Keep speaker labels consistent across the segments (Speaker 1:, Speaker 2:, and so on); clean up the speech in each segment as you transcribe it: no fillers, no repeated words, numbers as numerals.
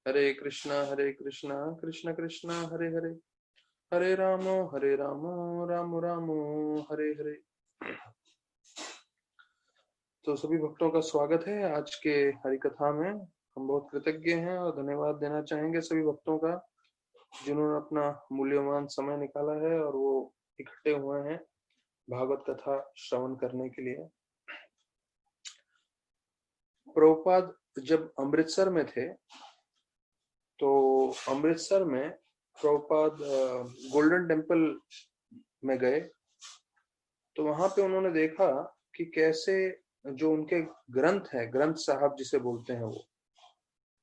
Speaker 1: हरे कृष्णा कृष्ण कृष्ण हरे हरे, हरे रामो राम रामो हरे हरे। तो सभी भक्तों का स्वागत है आज के हरि कथा में। हम बहुत कृतज्ञ हैं और धन्यवाद देना चाहेंगे सभी भक्तों का जिन्होंने अपना मूल्यवान समय निकाला है और वो इकट्ठे हुए हैं भागवत कथा श्रवण करने के लिए। प्रभुपाद जब अमृतसर में थे तो अमृतसर में प्रभुपाद गोल्डन टेम्पल में गए तो वहां पे उन्होंने देखा कि कैसे जो उनके ग्रंथ है, ग्रंथ साहब जिसे बोलते हैं वो,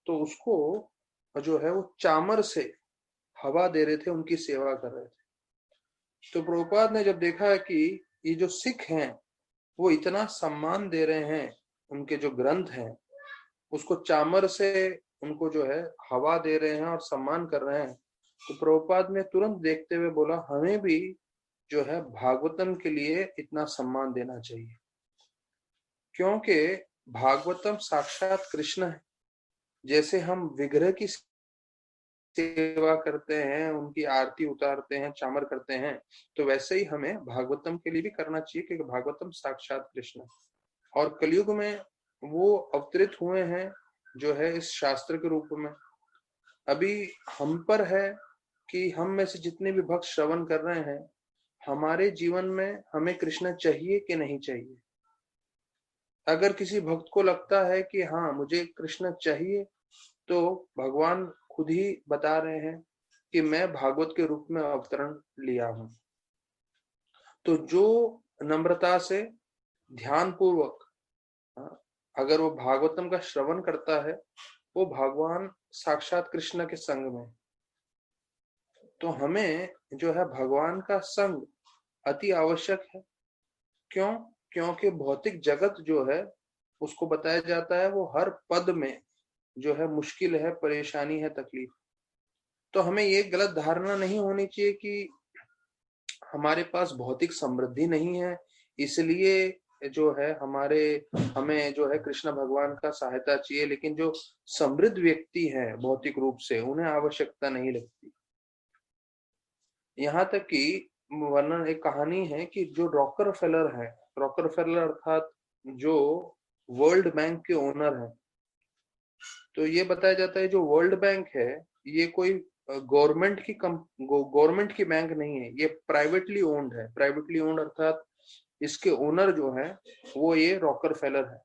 Speaker 1: तो उसको जो है वो चामर से हवा दे रहे थे, उनकी सेवा कर रहे थे। तो प्रभुपाद ने जब देखा कि ये जो सिख हैं वो इतना सम्मान दे रहे हैं, उनके जो ग्रंथ हैं उसको चामर से उनको जो है हवा दे रहे हैं और सम्मान कर रहे हैं, तो प्रभुपाद ने तुरंत देखते हुए बोला हमें भी जो है भागवतम के लिए इतना सम्मान देना चाहिए, क्योंकि भागवतम साक्षात कृष्ण है। जैसे हम विग्रह की सेवा करते हैं, उनकी आरती उतारते हैं, चामर करते हैं, तो वैसे ही हमें भागवतम के लिए भी करना चाहिए, क्योंकि भागवतम साक्षात कृष्ण है। और कलयुग में वो अवतरित हुए हैं जो है इस शास्त्र के रूप में। अभी हम पर है कि हम में से जितने भी भक्त श्रवण कर रहे हैं, हमारे जीवन में हमें कृष्ण चाहिए कि नहीं चाहिए। अगर किसी भक्त को लगता है कि हाँ मुझे कृष्ण चाहिए, तो भगवान खुद ही बता रहे हैं कि मैं भागवत के रूप में अवतरण लिया हूं। तो जो नम्रता से ध्यान पूर्वक अगर वो भागवतम का श्रवण करता है, वो भगवान साक्षात कृष्ण के संग में। तो हमें जो है भगवान का संग अति आवश्यक है। क्यों? क्योंकि भौतिक जगत जो है उसको बताया जाता है वो हर पद में जो है मुश्किल है, परेशानी है, तकलीफ। तो हमें ये गलत धारणा नहीं होनी चाहिए कि हमारे पास भौतिक समृद्धि नहीं है, इसलिए जो है हमें जो है कृष्ण भगवान का सहायता चाहिए। लेकिन जो समृद्ध व्यक्ति है भौतिक रूप से, उन्हें आवश्यकता नहीं लगती। यहाँ तक कि वर्णन, एक कहानी है कि जो रॉकरफेलर है, रॉकरफेलर अर्थात जो वर्ल्ड बैंक के ओनर है, तो ये बताया जाता है जो वर्ल्ड बैंक है ये कोई गवर्नमेंट की बैंक नहीं है, ये प्राइवेटली ओन्ड है। प्राइवेटली ओन्ड अर्थात इसके ओनर जो है वो ये रॉकरफेलर है,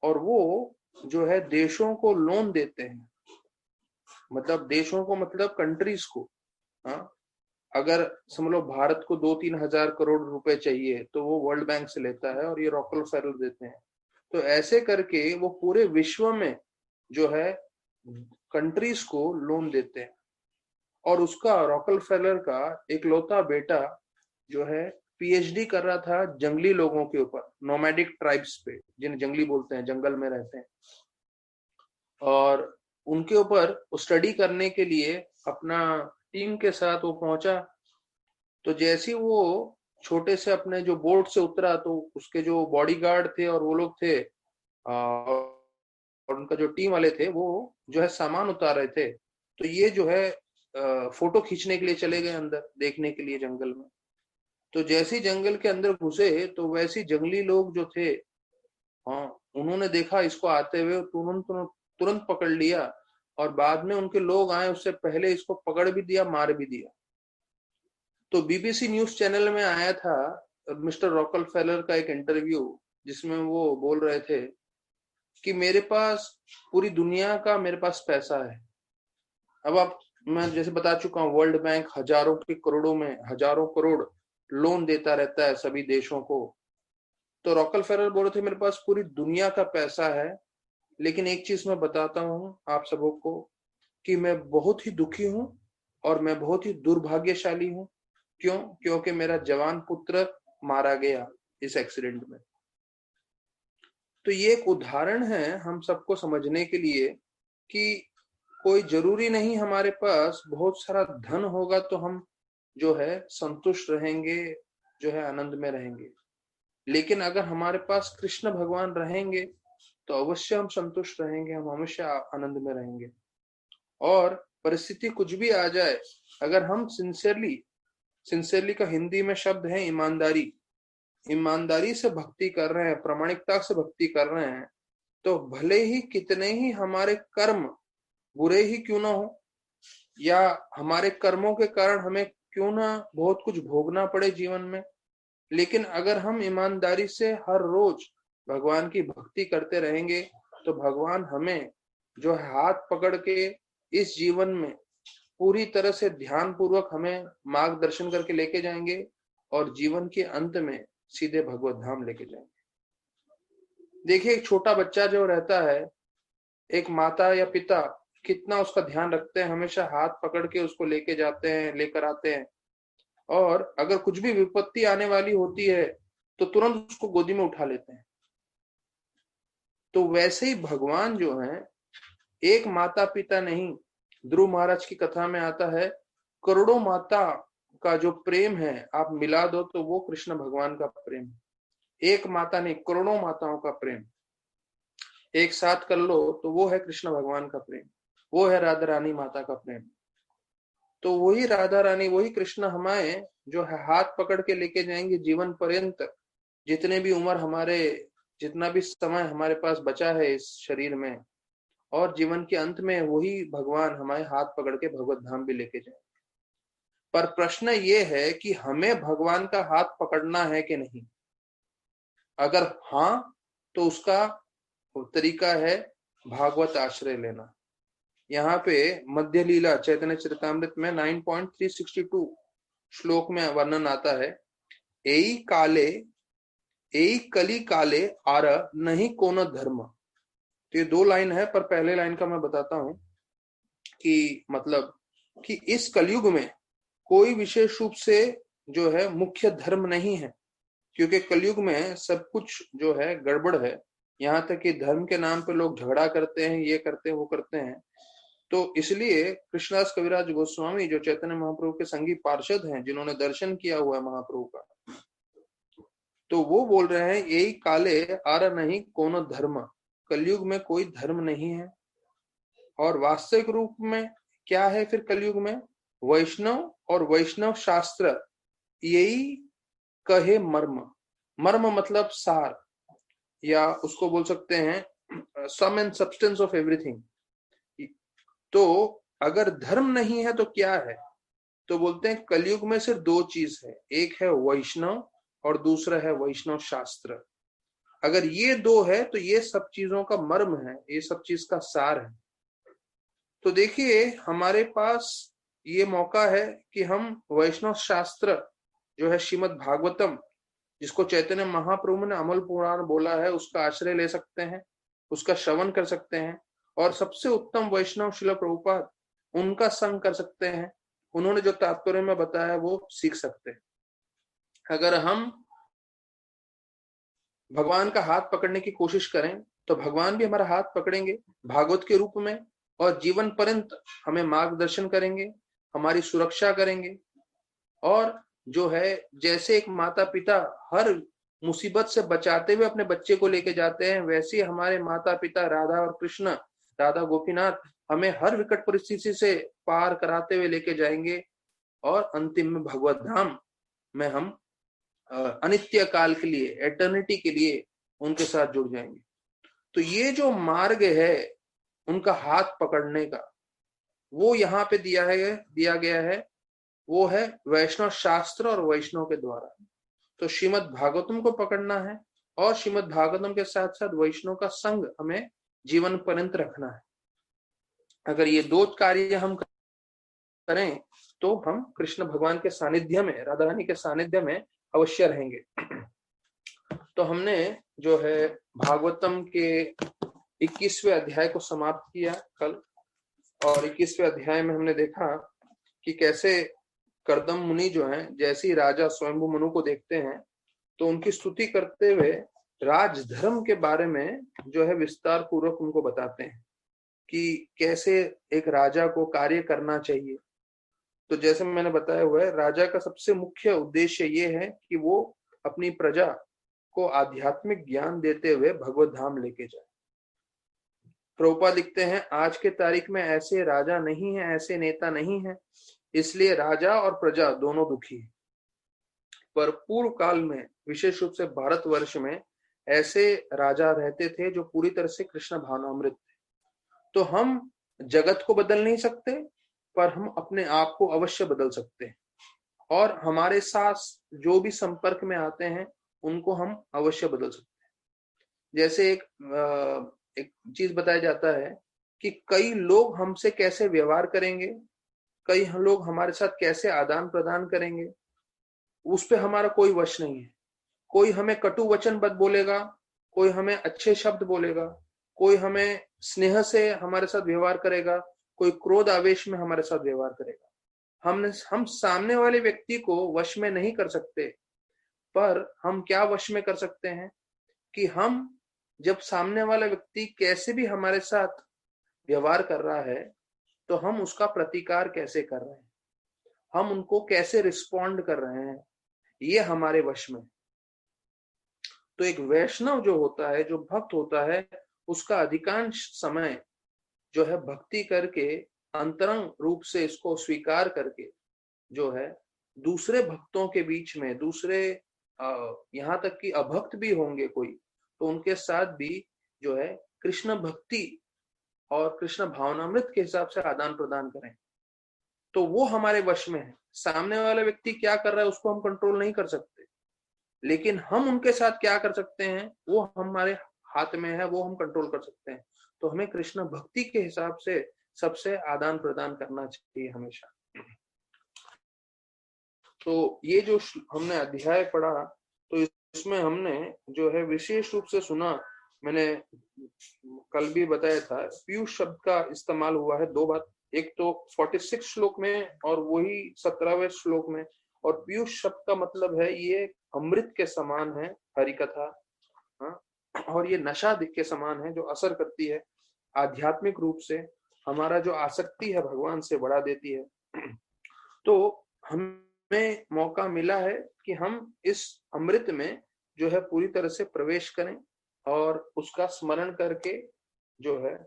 Speaker 1: और वो जो है देशों को लोन देते हैं। मतलब देशों को मतलब कंट्रीज को। हाँ, अगर समझ लो भारत को 2-3 हजार करोड़ रुपए चाहिए तो वो वर्ल्ड बैंक से लेता है और ये रॉकरफेलर देते हैं। तो ऐसे करके वो पूरे विश्व में जो है कंट्रीज को लोन देते हैं। और उसका रॉकरफेलर का इकलौता बेटा जो है पीएचडी कर रहा था जंगली लोगों के ऊपर, नोमैडिक ट्राइब्स पे, जिन्हें जंगली बोलते हैं, जंगल में रहते हैं, और उनके ऊपर स्टडी करने के लिए अपना टीम के साथ वो पहुंचा। तो जैसे ही वो छोटे से अपने जो बोट से उतरा तो उसके जो बॉडीगार्ड थे और वो लोग थे और उनका जो टीम वाले थे वो जो है सामान उतार रहे थे। तो ये जो है फोटो खींचने के लिए चले गए अंदर, देखने के लिए जंगल में। तो जैसे ही जंगल के अंदर घुसे तो वैसे जंगली लोग जो थे, हाँ, उन्होंने देखा इसको आते हुए, तुरंत तुरंत पकड़ लिया। और बाद में उनके लोग आए, उससे पहले इसको पकड़ भी दिया, मार भी दिया। तो बीबीसी न्यूज चैनल में आया था मिस्टर रॉकरफेलर का एक इंटरव्यू, जिसमें वो बोल रहे थे कि मेरे पास पूरी दुनिया का मेरे पास पैसा है। अब आप, मैं जैसे बता चुका हूँ, वर्ल्ड बैंक हजारों के करोड़ों में हजारों करोड़ लोन देता रहता है सभी देशों को। तो रॉकरफेलर बोल रहे थे मेरे पास पूरी दुनिया का पैसा है, लेकिन एक चीज मैं बताता हूँ आप सबों को कि मैं बहुत ही दुखी हूँ और मैं बहुत ही दुर्भाग्यशाली हूँ। क्यों? क्योंकि मेरा जवान पुत्र मारा गया इस एक्सीडेंट में। तो ये एक उदाहरण है हम सबको समझने के लिए कि कोई जरूरी नहीं हमारे पास बहुत सारा धन होगा तो हम जो है संतुष्ट रहेंगे, जो है आनंद में रहेंगे। लेकिन अगर हमारे पास कृष्ण भगवान रहेंगे तो अवश्य हम संतुष्ट रहेंगे, हम हमेशा आनंद में रहेंगे। और परिस्थिति कुछ भी आ जाए, अगर हम सिंसियरली का हिंदी में शब्द है ईमानदारी, ईमानदारी से भक्ति कर रहे हैं, प्रामाणिकता से भक्ति कर रहे हैं, तो भले ही कितने ही हमारे कर्म बुरे ही क्यों ना हो, या हमारे कर्मों के कारण हमें क्यों ना बहुत कुछ भोगना पड़े जीवन में, लेकिन अगर हम ईमानदारी से हर रोज भगवान की भक्ति करते रहेंगे तो भगवान हमें जो है हाथ पकड़ के इस जीवन में पूरी तरह से ध्यान पूर्वक हमें मार्गदर्शन करके लेके जाएंगे और जीवन के अंत में सीधे भगवत धाम लेके जाएंगे। देखिए, एक छोटा बच्चा जो रहता है, एक माता या पिता कितना उसका ध्यान रखते हैं, हमेशा हाथ पकड़ के उसको लेके जाते हैं, लेकर आते हैं, और अगर कुछ भी विपत्ति आने वाली होती है तो तुरंत उसको गोदी में उठा लेते हैं। तो वैसे ही भगवान जो है, एक माता पिता नहीं, ध्रुव महाराज की कथा में आता है करोड़ों माता का जो प्रेम है आप मिला दो तो वो कृष्ण भगवान का प्रेम। एक माता नहीं, करोड़ों माताओं का प्रेम एक साथ कर लो तो वो है कृष्ण भगवान का प्रेम, वो है राधा रानी माता का प्रेम। तो वही राधा रानी, वही कृष्ण हमारे जो है हाथ पकड़ के लेके जाएंगे जीवन पर्यंत, जितने भी उम्र हमारे, जितना भी समय हमारे पास बचा है इस शरीर में, और जीवन के अंत में वही भगवान हमारे हाथ पकड़ के भगवत धाम भी लेके जाए। पर प्रश्न ये है कि हमें भगवान का हाथ पकड़ना है कि नहीं। अगर हाँ, तो उसका तरीका है भागवत आश्रय लेना। यहाँ पे मध्य लीला चैतन्य चरितामृत में 9.362 श्लोक में वर्णन आता है, एई काले एई कली काले आर नहीं कोनो धर्म। तो ये 2 लाइन है, पर पहले लाइन का मैं बताता हूं कि मतलब कि इस कलयुग में कोई विशेष रूप से जो है मुख्य धर्म नहीं है, क्योंकि कलयुग में सब कुछ जो है गड़बड़ है। यहाँ तक कि धर्म के नाम पे लोग झगड़ा करते हैं, ये करते हैं, वो करते हैं। तो इसलिए कृष्णदास कविराज गोस्वामी जो चैतन्य महाप्रभु के संगी पार्षद हैं, जिन्होंने दर्शन किया हुआ है महाप्रभु का, तो वो बोल रहे हैं यही काले आर नहीं कोनो धर्म, कलयुग में कोई धर्म नहीं है। और वास्तविक रूप में क्या है फिर कलयुग में? वैष्णव और वैष्णव शास्त्र, यही कहे मर्म। मर्म मतलब सार, या उसको बोल सकते हैं सम एंड सब्सटेंस ऑफ एवरीथिंग। तो अगर धर्म नहीं है तो क्या है? तो बोलते हैं कलयुग में सिर्फ 2 चीज है, एक है वैष्णव और दूसरा है वैष्णव शास्त्र। अगर ये 2 है तो ये सब चीजों का मर्म है, ये सब चीज का सार है। तो देखिए, हमारे पास ये मौका है कि हम वैष्णव शास्त्र जो है श्रीमद् भागवतम, जिसको चैतन्य महाप्रभु ने अमल पुराण बोला है, उसका आश्रय ले सकते हैं, उसका श्रवण कर सकते हैं, और सबसे उत्तम वैष्णव श्रील प्रभुपाद, उनका संग कर सकते हैं। उन्होंने जो तात्पर्य में बताया वो सीख सकते हैं। अगर हम भगवान का हाथ पकड़ने की कोशिश करें तो भगवान भी हमारा हाथ पकड़ेंगे भागवत के रूप में, और जीवन पर्यंत हमें मार्गदर्शन करेंगे, हमारी सुरक्षा करेंगे। और जो है, जैसे एक माता पिता हर मुसीबत से बचाते हुए अपने बच्चे को लेके जाते हैं, वैसे हमारे माता पिता राधा और कृष्ण, राधा गोपीनाथ, हमें हर विकट परिस्थिति से पार कराते हुए लेके जाएंगे, और अंतिम में भगवत धाम में हम अनित्य काल के लिए, एटर्निटी के लिए उनके साथ जुड़ जाएंगे। तो ये जो मार्ग है उनका हाथ पकड़ने का, वो यहाँ पे दिया गया है, वो है वैष्णव शास्त्र और वैष्णव के द्वारा। तो श्रीमद् भागवतम को पकड़ना है, और श्रीमद् भागवतम के साथ साथ वैष्णव का संग हमें जीवन पर्यंत रखना है। अगर ये 2 कार्य हम करें तो हम कृष्ण भगवान के सानिध्य में, राधा रानी के सानिध्य में अवश्य रहेंगे। तो हमने जो है भागवतम के 21वें अध्याय को समाप्त किया कल, और 21वें अध्याय में हमने देखा कि कैसे कर्दम मुनि जो हैं, जैसे ही राजा स्वयंभू मनु को देखते हैं तो उनकी स्तुति करते हुए राजधर्म के बारे में जो है विस्तार पूर्वक उनको बताते हैं कि कैसे एक राजा को कार्य करना चाहिए। तो जैसे मैंने बताया हुआ है, राजा का सबसे मुख्य उद्देश्य ये है कि वो अपनी प्रजा को आध्यात्मिक ज्ञान देते हुए भगवत धाम लेके जाए। प्रभुपाद लिखते हैं, आज के तारीख में ऐसे राजा नहीं है, ऐसे नेता नहीं है, इसलिए राजा और प्रजा दोनों दुखी है। पर पूर्व काल में विशेष रूप से भारतवर्ष में ऐसे राजा रहते थे जो पूरी तरह से कृष्ण भावनामृत थे। तो हम जगत को बदल नहीं सकते, पर हम अपने आप को अवश्य बदल सकते हैं, और हमारे साथ जो भी संपर्क में आते हैं उनको हम अवश्य बदल सकते हैं। जैसे एक चीज बताया जाता है कि कई लोग हमसे कैसे व्यवहार करेंगे, कई लोग हमारे साथ कैसे आदान प्रदान करेंगे, उस पे हमारा कोई वश नहीं है। कोई हमें कटु वचन बोलेगा, कोई हमें अच्छे शब्द बोलेगा, कोई हमें स्नेह से हमारे साथ व्यवहार करेगा, कोई क्रोध आवेश में हमारे साथ व्यवहार करेगा। हम सामने वाले व्यक्ति को वश में नहीं कर सकते, पर हम क्या वश में कर सकते हैं कि हम जब सामने वाला व्यक्ति कैसे भी हमारे साथ व्यवहार कर रहा है, तो हम उसका प्रतिकार कैसे कर रहे हैं, हम उनको कैसे रिस्पॉन्ड कर रहे हैं, ये हमारे वश में। तो एक वैष्णव जो होता है, जो भक्त होता है, उसका अधिकांश समय जो है भक्ति करके, अंतरंग रूप से इसको स्वीकार करके, जो है दूसरे भक्तों के बीच में, दूसरे यहाँ तक कि अभक्त भी होंगे कोई, तो उनके साथ भी जो है कृष्ण भक्ति और कृष्ण भावनामृत के हिसाब से आदान प्रदान करें। तो वो हमारे वश में है। सामने वाला व्यक्ति क्या कर रहा है उसको हम कंट्रोल नहीं कर सकते, लेकिन हम उनके साथ क्या कर सकते हैं वो हमारे हाथ में है, वो हम कंट्रोल कर सकते हैं। तो हमें कृष्ण भक्ति के हिसाब से सबसे आदान प्रदान करना चाहिए हमेशा। तो ये जो हमने अध्याय पढ़ा, तो इसमें हमने जो है विशेष रूप से सुना, मैंने कल भी बताया था, पीयूष शब्द का इस्तेमाल हुआ है दो बार, एक तो 46 श्लोक में और वही 17वें श्लोक में। और पीयूष शब्द का मतलब है ये अमृत के समान है हरि कथा, और ये नशा के समान है जो असर करती है आध्यात्मिक रूप से, हमारा जो आसक्ति है भगवान से बढ़ा देती है। तो हमें मौका मिला है कि हम इस अमृत में जो है पूरी तरह से प्रवेश करें और उसका स्मरण करके जो है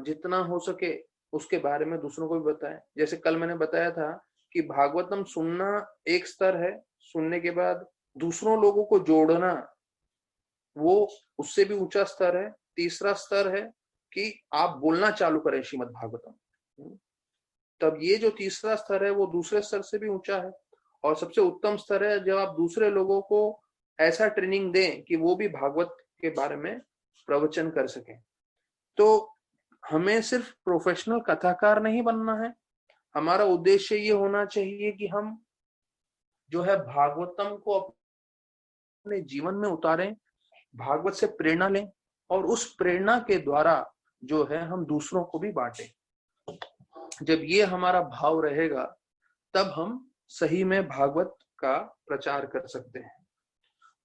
Speaker 1: जितना हो सके उसके बारे में दूसरों को भी बताएं। जैसे कल मैंने बताया था कि भागवतम सुनना एक स्तर है, सुनने के बाद दूसरों लोगों को जोड़ना वो उससे भी ऊंचा स्तर है। तीसरा स्तर है कि आप बोलना चालू करें श्रीमद् भागवतम, तब ये जो तीसरा स्तर है वो दूसरे स्तर से भी ऊंचा है। और सबसे उत्तम स्तर है जब आप दूसरे लोगों को ऐसा ट्रेनिंग दें कि वो भी भागवत के बारे में प्रवचन कर सकें। तो हमें सिर्फ प्रोफेशनल कथाकार नहीं बनना है, हमारा उद्देश्य ये होना चाहिए कि हम जो है भागवतम को अपने जीवन में उतारें, भागवत से प्रेरणा लें, और उस प्रेरणा के द्वारा जो है हम दूसरों को भी बांटें। जब ये हमारा भाव रहेगा तब हम सही में भागवत का प्रचार कर सकते हैं।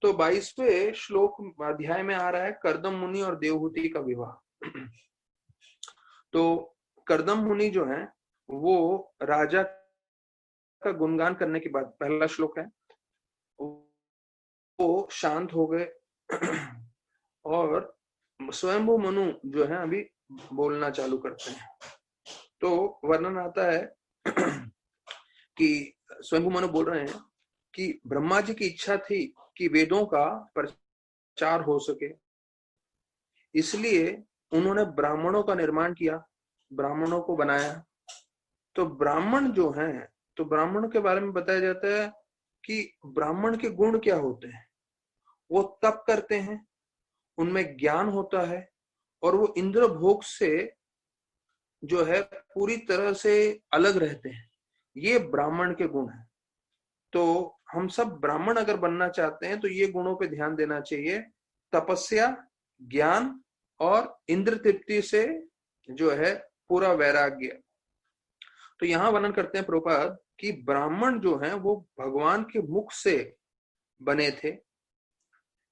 Speaker 1: तो 22वें श्लोक अध्याय में आ रहा है कर्दम मुनि और देवहूति का विवाह। तो कर्दम मुनि जो है वो राजा का गुणगान करने के बाद, पहला श्लोक है, वो शांत हो गए और स्वयंभू मनु जो है अभी बोलना चालू करते हैं। तो वर्णन आता है कि स्वयंभू मनु बोल रहे हैं कि ब्रह्मा जी की इच्छा थी कि वेदों का प्रचार हो सके, इसलिए उन्होंने ब्राह्मणों का निर्माण किया, ब्राह्मणों को बनाया। तो ब्राह्मण जो हैं, तो ब्राह्मणों के बारे में बताया जाता है कि ब्राह्मण के गुण क्या होते हैं। वो तप करते हैं, उनमें ज्ञान होता है, और वो इंद्र भोग से जो है पूरी तरह से अलग रहते हैं। ये ब्राह्मण के गुण हैं। तो हम सब ब्राह्मण अगर बनना चाहते हैं तो ये गुणों पे ध्यान देना चाहिए, तपस्या, ज्ञान और इंद्र तृप्ति से जो है पूरा वैराग्य। तो यहाँ वर्णन करते हैं प्रभुपाद कि ब्राह्मण जो है वो भगवान के मुख से बने थे,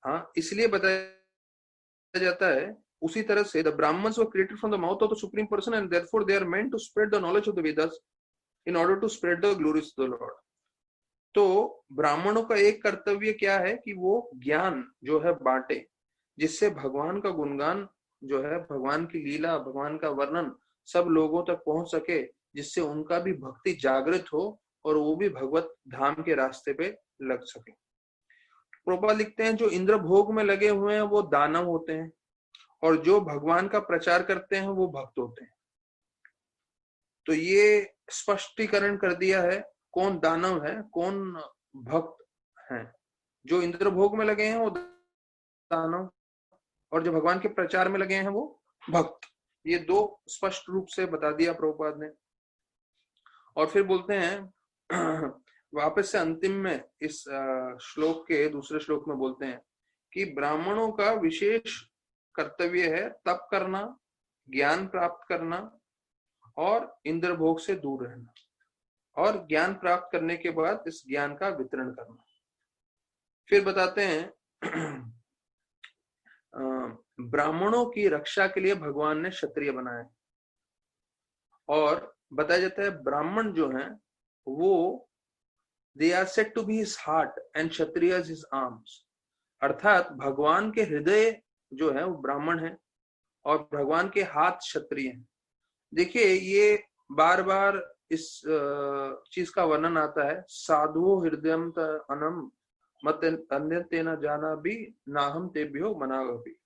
Speaker 1: हाँ, इसलिए बताया जाता है उसी तरह से the Brahmins were created from the mouth of the Supreme Person and therefore they are meant to spread the knowledge of the Vedas in order to spread the glories of the Lord. तो ब्राह्मणों का एक कर्तव्य क्या है कि वो ज्ञान जो है बांटे, जिससे भगवान का गुणगान जो है भगवान की लीला, भगवान का वर्णन सब लोगों तक पहुंच सके, जिससे उनका भी भक्ति जागृत हो और वो भी भगवत धाम के रास्ते पे लग सके। प्रभुपाद लिखते हैं जो इंद्र भोग में लगे हुए हैं वो दानव होते हैं, और जो भगवान का प्रचार करते हैं वो भक्त होते हैं। तो ये स्पष्टीकरण कर दिया है कौन दानव है, कौन भक्त है। जो इंद्र भोग में लगे हैं वो दानव, और जो भगवान के प्रचार में लगे हैं वो भक्त। ये दो स्पष्ट रूप से बता दिया प्रभुपाद ने। और फिर बोलते हैं वापस से अंतिम में इस श्लोक के दूसरे श्लोक में बोलते हैं कि ब्राह्मणों का विशेष कर्तव्य है तप करना, ज्ञान प्राप्त करना और इंद्र भोग से दूर रहना, और ज्ञान प्राप्त करने के बाद इस ज्ञान का वितरण करना। फिर बताते हैं ब्राह्मणों की रक्षा के लिए भगवान ने क्षत्रिय बनाए, और बताया जाता है ब्राह्मण जो हैं वो they are said to be his heart and क्षत्रियज हिज आर्म्स। अर्थात भगवान के हृदय जो है वो ब्राह्मण है और भगवान के हाथ क्षत्रिय हैं। देखिए ये बार बार इस चीज का वर्णन आता है, साधु हृदयम अनम मत अन्य तेना जाना भी नाहम तेभ्यो मनागपि।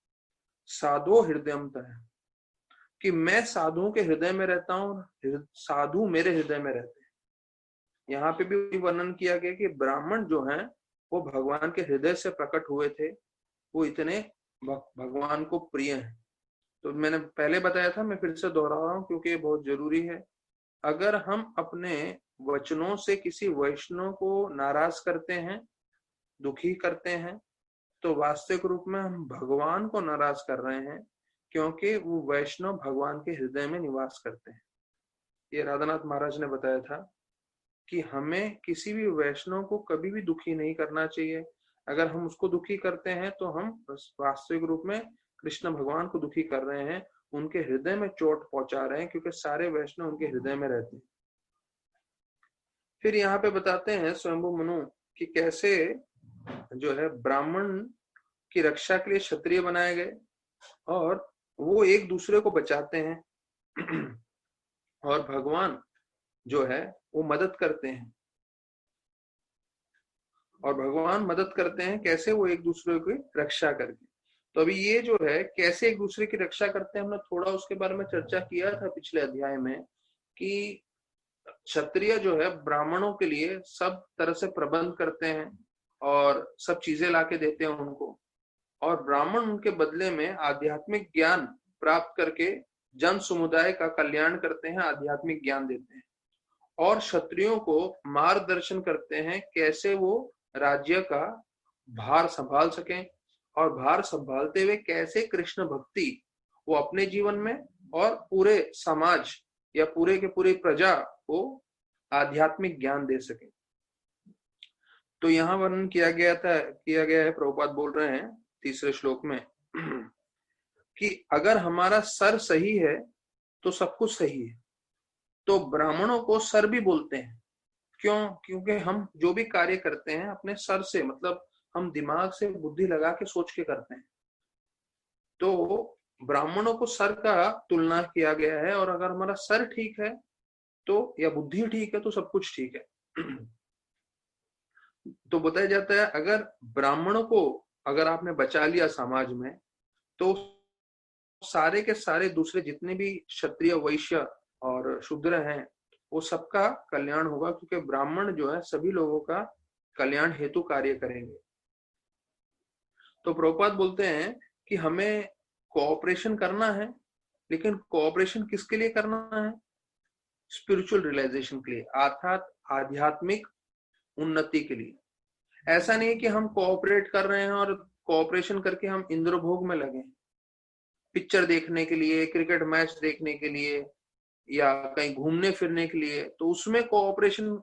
Speaker 1: साधु हृदयम है कि मैं साधुओं के हृदय में रहता हूँ, साधु मेरे हृदय में रहते हैं। यहाँ पे भी वर्णन किया गया कि ब्राह्मण जो हैं वो भगवान के हृदय से प्रकट हुए थे, वो इतने भगवान को प्रिय हैं। तो मैंने पहले बताया था, मैं फिर से दोहरा रहा हूँ क्योंकि ये बहुत जरूरी है। अगर हम अपने वचनों से किसी वैष्णव को नाराज करते हैं, दुखी करते हैं, तो वास्तविक रूप में हम भगवान को नाराज कर रहे हैं, क्योंकि वो वैष्णव भगवान के हृदय में निवास करते हैं। ये राधानाथ महाराज ने बताया था कि हमें किसी भी वैष्णव को कभी भी दुखी नहीं करना चाहिए। अगर हम उसको दुखी करते हैं तो हम वास्तविक रूप में कृष्ण भगवान को दुखी कर रहे हैं, उनके हृदय में चोट पहुंचा रहे हैं, क्योंकि सारे वैष्णव उनके हृदय में रहते हैं। फिर यहाँ पे बताते हैं स्वयंभू मनु कि कैसे जो है ब्राह्मण की रक्षा के लिए क्षत्रिय बनाए गए और वो एक दूसरे को बचाते हैं और भगवान जो है वो मदद करते हैं। और भगवान मदद करते हैं कैसे, वो एक दूसरे की रक्षा करके। तो अभी ये जो है कैसे एक दूसरे की रक्षा करते हैं, हमने थोड़ा उसके बारे में चर्चा किया था पिछले अध्याय में कि क्षत्रिय जो है ब्राह्मणों के लिए सब तरह से प्रबंध करते हैं और सब चीजें लाके देते हैं उनको, और ब्राह्मण उनके बदले में आध्यात्मिक ज्ञान प्राप्त करके जन समुदाय का कल्याण करते हैं, आध्यात्मिक ज्ञान देते हैं, और क्षत्रियों को मार्गदर्शन करते हैं कैसे वो राज्य का भार संभाल सकें, और भार संभालते हुए कैसे कृष्ण भक्ति वो अपने जीवन में और पूरे समाज या पूरे के पूरे प्रजा को आध्यात्मिक ज्ञान दे सके। तो यहाँ वर्णन किया गया है, प्रभुपाद बोल रहे हैं तीसरे श्लोक में कि अगर हमारा सर सही है तो सब कुछ सही है। तो ब्राह्मणों को सर भी बोलते हैं, क्यों? क्योंकि हम जो भी कार्य करते हैं अपने सर से, मतलब हम दिमाग से बुद्धि लगा के सोच के करते हैं। तो ब्राह्मणों को सर का तुलना किया गया है, और अगर हमारा सर ठीक है तो या बुद्धि ठीक है तो सब कुछ ठीक है। तो बताया जाता है अगर ब्राह्मणों को अगर आपने बचा लिया समाज में, तो सारे के सारे दूसरे जितने भी क्षत्रिय वैश्य और शूद्र हैं वो सबका कल्याण होगा, क्योंकि ब्राह्मण जो है सभी लोगों का कल्याण हेतु कार्य करेंगे। तो प्रभुपाद बोलते हैं कि हमें कोऑपरेशन करना है, लेकिन कोऑपरेशन किसके लिए करना है? स्पिरिचुअल रियलाइजेशन के लिए, अर्थात आध्यात्मिक उन्नति के लिए। ऐसा नहीं कि हम कोऑपरेट कर रहे हैं और कोऑपरेशन करके हम इंद्रभोग में लगे, पिक्चर देखने के लिए, क्रिकेट मैच देखने के लिए या कहीं घूमने फिरने के लिए, तो उसमें कोऑपरेशन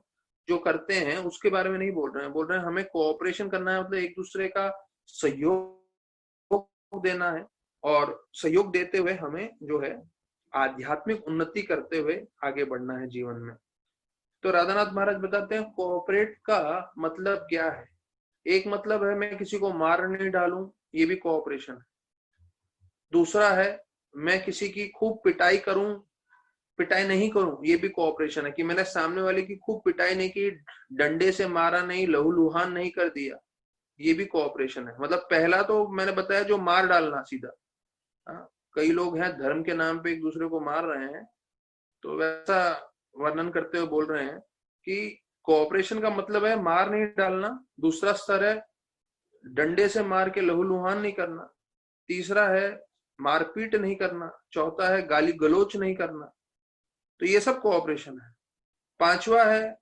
Speaker 1: जो करते हैं उसके बारे में नहीं बोल रहे हैं। बोल रहे हैं हमें कोऑपरेशन करना है, मतलब एक दूसरे का सहयोग देना है, और सहयोग देते हुए हमें जो है आध्यात्मिक उन्नति करते हुए आगे बढ़ना है जीवन में। तो राधानाथ महाराज बताते हैं कोऑपरेट का मतलब क्या है। एक मतलब है मैं किसी को मार नहीं डालूं, ये भी कोऑपरेशन है। दूसरा है मैं किसी की खूब पिटाई करूं, पिटाई नहीं करूं, ये भी कोऑपरेशन है कि मैंने सामने वाले की खूब पिटाई नहीं की, डंडे से मारा नहीं, लहूलुहान नहीं कर दिया, ये भी कोऑपरेशन है। मतलब पहला तो मैंने बताया जो मार डालना सीधा, हाँ, कई लोग हैं धर्म के नाम पे एक दूसरे को मार रहे हैं, तो वैसा वर्णन करते हुए बोल रहे हैं कि कोऑपरेशन का मतलब है मार नहीं डालना, दूसरा स्तर है डंडे से मार के लहूलुहान नहीं करना, तीसरा है मारपीट नहीं करना, चौथा है गाली गलोच नहीं करना, तो ये सब कोऑपरेशन है। पांचवा है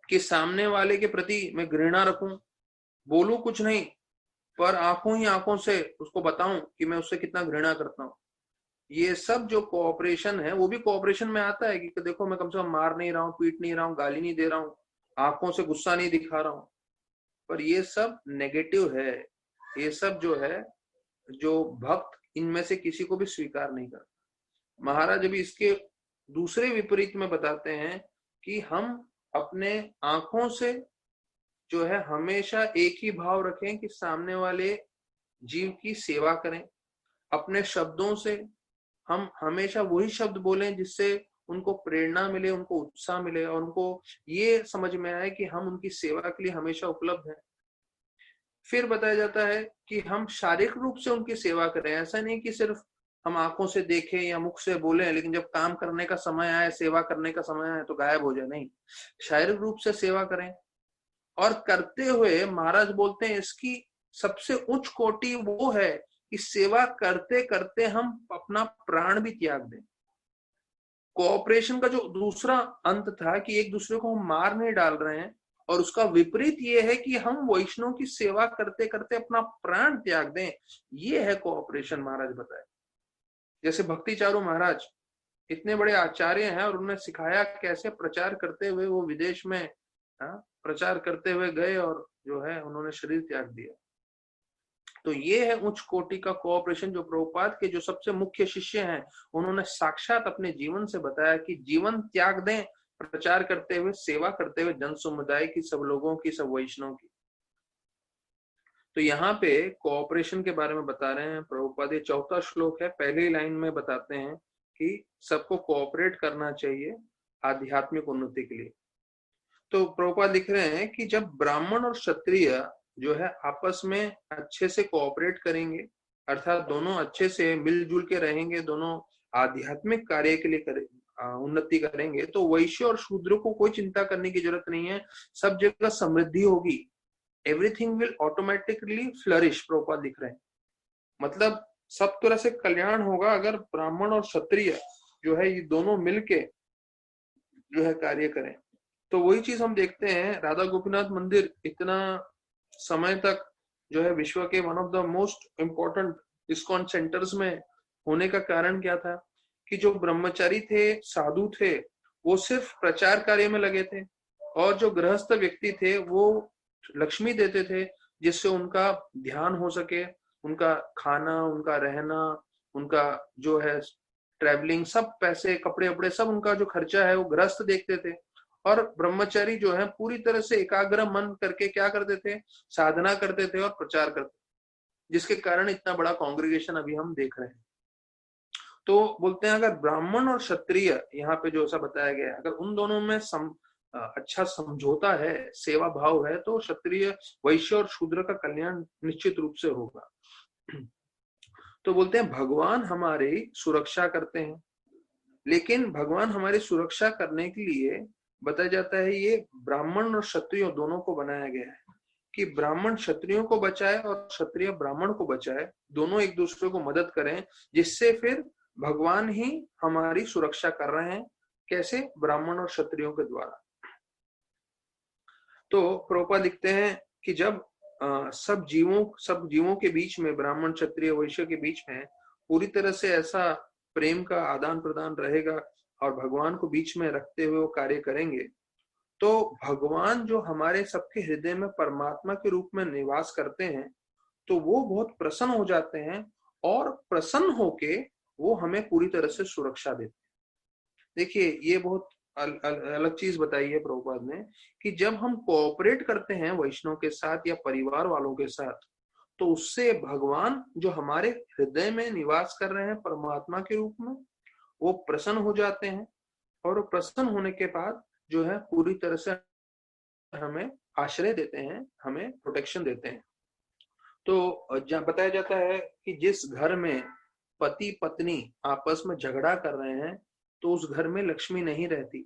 Speaker 1: कि सामने वाले के प्रति मैं घृणा रखूं, बोलूं कुछ नहीं पर आंखों ही आंखों से उसको बताऊं कि मैं उससे कितना घृणा करता हूं। ये सब जो कोऑपरेशन है वो भी कोऑपरेशन में आता है कि देखो मैं कम से कम मार नहीं रहा हूँ, पीट नहीं रहा हूँ, गाली नहीं दे रहा हूँ, आंखों से गुस्सा नहीं दिखा रहा हूँ, पर ये सब नेगेटिव है। ये सब जो है, जो भक्त इनमें से किसी को भी स्वीकार नहीं करता। महाराज अभी इसके दूसरे विपरीत में बताते हैं कि हम अपने आंखों से जो है हमेशा एक ही भाव रखें कि सामने वाले जीव की सेवा करें, अपने शब्दों से हम हमेशा वही शब्द बोलें जिससे उनको प्रेरणा मिले, उनको उत्साह मिले और उनको ये समझ में आए कि हम उनकी सेवा के लिए हमेशा उपलब्ध हैं। फिर बताया जाता है कि हम शारीरिक रूप से उनकी सेवा करें, ऐसा नहीं कि सिर्फ हम आंखों से देखें या मुख से बोलें लेकिन जब काम करने का समय आए, सेवा करने का समय आए तो गायब हो जाए, नहीं, शारीरिक रूप से सेवा करें। और करते हुए महाराज बोलते हैं इसकी सबसे उच्च कोटि वो है कि सेवा करते करते हम अपना प्राण भी त्याग दें। कोऑपरेशन का जो दूसरा अंत था कि एक दूसरे को हम मार नहीं डाल रहे हैं, और उसका विपरीत ये है कि हम वैष्णव की सेवा करते करते अपना प्राण त्याग दें, ये है कोऑपरेशन महाराज बताए। जैसे भक्ति चारू महाराज इतने बड़े आचार्य हैं और उन्होंने सिखाया कैसे प्रचार करते हुए वो विदेश में, हाँ, प्रचार करते हुए गए और जो है उन्होंने शरीर त्याग दिया। तो ये है उच्च कोटि का कोऑपरेशन जो प्रभुपाद के जो सबसे मुख्य शिष्य हैं उन्होंने साक्षात अपने जीवन से बताया कि जीवन त्याग दें प्रचार करते हुए, सेवा करते हुए जन समुदाय की, सब लोगों की, सब वैष्णव की। तो यहाँ पे कोऑपरेशन के बारे में बता रहे हैं प्रभुपाद। ये चौथा श्लोक है, पहली लाइन में बताते हैं कि सबको कोऑपरेट करना चाहिए आध्यात्मिक उन्नति के लिए। तो प्रभुपाद लिख रहे हैं कि जब ब्राह्मण और क्षत्रिय जो है आपस में अच्छे से कोऑपरेट करेंगे, अर्थात दोनों अच्छे से मिलजुल के रहेंगे, दोनों आध्यात्मिक कार्य के लिए उन्नति करेंगे, तो वैश्य और शूद्र को कोई चिंता करने की जरूरत नहीं है, सब जगह समृद्धि होगी, everything will automatically flourish, Prabhupada लिख रहे हैं। मतलब सब तरह से कल्याण होगा अगर ब्राह्मण और क्षत्रिय जो है ये दोनों मिलके जो है कार्य करें। तो वही चीज हम देखते हैं, राधा गोपीनाथ मंदिर इतना समय तक जो है विश्व के one of the most important ISKCON centres में होने का कारण क्या था कि जो ब्रह्मचारी थे, साधु थे, वो सिर्फ प्रचार कार्य में लगे थे, और जो गृहस्थ व्यक्ति थे वो लक्ष्मी देते थे जिससे उनका ध्यान हो सके, उनका खाना, उनका रहना, उनका जो है ट्रैवलिंग, सब पैसे, कपड़े वपड़े, सब उनका जो खर्चा है वो गृहस्थ देखते थे। और ब्रह्मचारी जो है पूरी तरह से एकाग्र मन करके क्या करते थे, साधना करते थे और प्रचार करते, जिसके कारण इतना बड़ा कांग्रेगेशन अभी हम देख रहे हैं। तो बोलते हैं अगर ब्राह्मण और क्षत्रिय यहाँ पे जो ऐसा बताया गया है, अगर उन दोनों में अच्छा समझौता है, सेवा भाव है, तो क्षत्रिय, वैश्य और शूद्र का कल्याण निश्चित रूप से होगा। तो बोलते हैं भगवान हमारी सुरक्षा करते हैं, लेकिन भगवान हमारी सुरक्षा करने के लिए बताया जाता है ये ब्राह्मण और क्षत्रियों दोनों को बनाया गया है कि ब्राह्मण क्षत्रियों को बचाए और क्षत्रिय ब्राह्मण को बचाए, दोनों एक दूसरे को मदद करें, जिससे फिर भगवान ही हमारी सुरक्षा कर रहे हैं। कैसे? ब्राह्मण और क्षत्रियों के द्वारा। तो प्रभुपाद लिखते हैं कि जब सब जीवों के बीच में, ब्राह्मण क्षत्रिय वैश्य के बीच में पूरी तरह से ऐसा प्रेम का आदान प्रदान रहेगा और भगवान को बीच में रखते हुए वो कार्य करेंगे, तो भगवान जो हमारे सबके हृदय में परमात्मा के रूप में निवास करते हैं, तो वो बहुत प्रसन्न हो जाते हैं और प्रसन्न होके वो हमें पूरी तरह से सुरक्षा देते हैं। देखिए ये बहुत अलग चीज बताई है प्रभुपाद ने कि जब हम कोऑपरेट करते हैं वैष्णव के साथ या परिवार वालों के साथ, तो उससे भगवान जो हमारे हृदय में निवास कर रहे हैं परमात्मा के रूप में, वो प्रसन्न हो जाते हैं, और प्रसन्न होने के बाद जो है पूरी तरह से हमें आश्रय देते हैं, हमें प्रोटेक्शन देते हैं। तो बताया जाता है कि जिस घर में पति पत्नी आपस में झगड़ा कर रहे हैं तो उस घर में लक्ष्मी नहीं रहती।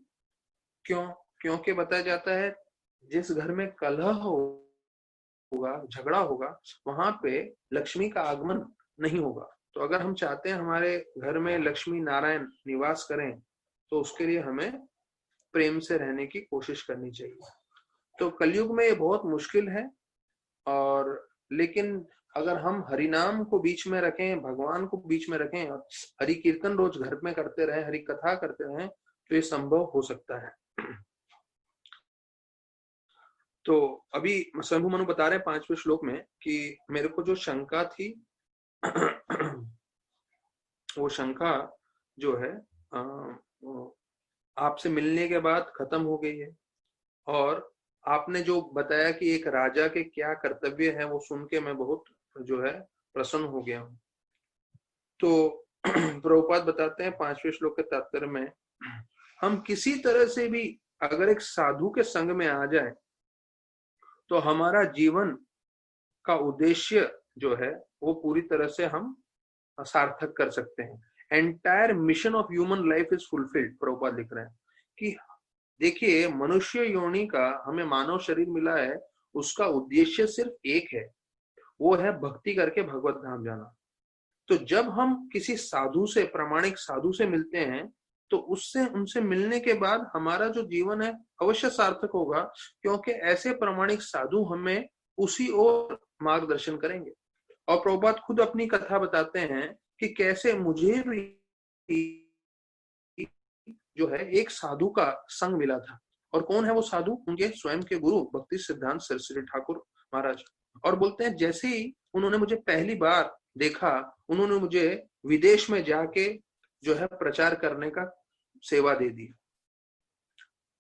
Speaker 1: क्यों? क्योंकि बताया जाता है जिस घर में कलह होगा, झगड़ा होगा, वहां पे लक्ष्मी का आगमन नहीं होगा। तो अगर हम चाहते हैं हमारे घर में लक्ष्मी नारायण निवास करें तो उसके लिए हमें प्रेम से रहने की कोशिश करनी चाहिए। तो कलयुग में ये बहुत मुश्किल है, और लेकिन अगर हम हरिनाम को बीच में रखें, भगवान को बीच में रखें और हरि कीर्तन रोज घर में करते रहें, हरि कथा करते रहें, तो ये संभव हो सकता है। तो अभी शंभु मनु बता रहे हैं 5वें श्लोक में कि मेरे को जो शंका थी वो शंका जो है आपसे मिलने के बाद खत्म हो गई है, और आपने जो बताया कि एक राजा के क्या कर्तव्य है वो सुन के मैं बहुत जो है प्रसन्न हो गया हूं। तो प्रभुपाद बताते हैं 5वें श्लोक के तात्पर्य में, हम किसी तरह से भी अगर एक साधु के संग में आ जाए तो हमारा जीवन का उद्देश्य जो है वो पूरी तरह से हम सार्थक कर सकते हैं। Entire mission of human life is fulfilled, Prabhupada लिख रहे हैं कि देखिए मनुष्य योनि का हमें मानव शरीर मिला है, उसका उद्देश्य सिर्फ एक है, वो है भक्ति करके भगवत धाम जाना। तो जब हम किसी साधु से, प्रामाणिक साधु से मिलते हैं तो उससे, उनसे मिलने के बाद हमारा जो जीवन है अवश्य सार्थक होगा, क्योंकि ऐसे प्रामाणिक साधु हमें उसी ओर मार्गदर्शन करेंगे। और प्रभुपाद खुद अपनी कथा बताते हैं कि कैसे मुझे भी जो है एक साधु का संग मिला था। और कौन है वो साधु? उनके स्वयं के गुरु भक्ति सिद्धांत सरस्वती ठाकुर महाराज। और बोलते हैं जैसे ही उन्होंने मुझे पहली बार देखा, उन्होंने मुझे विदेश में जाके जो है प्रचार करने का सेवा दे दी।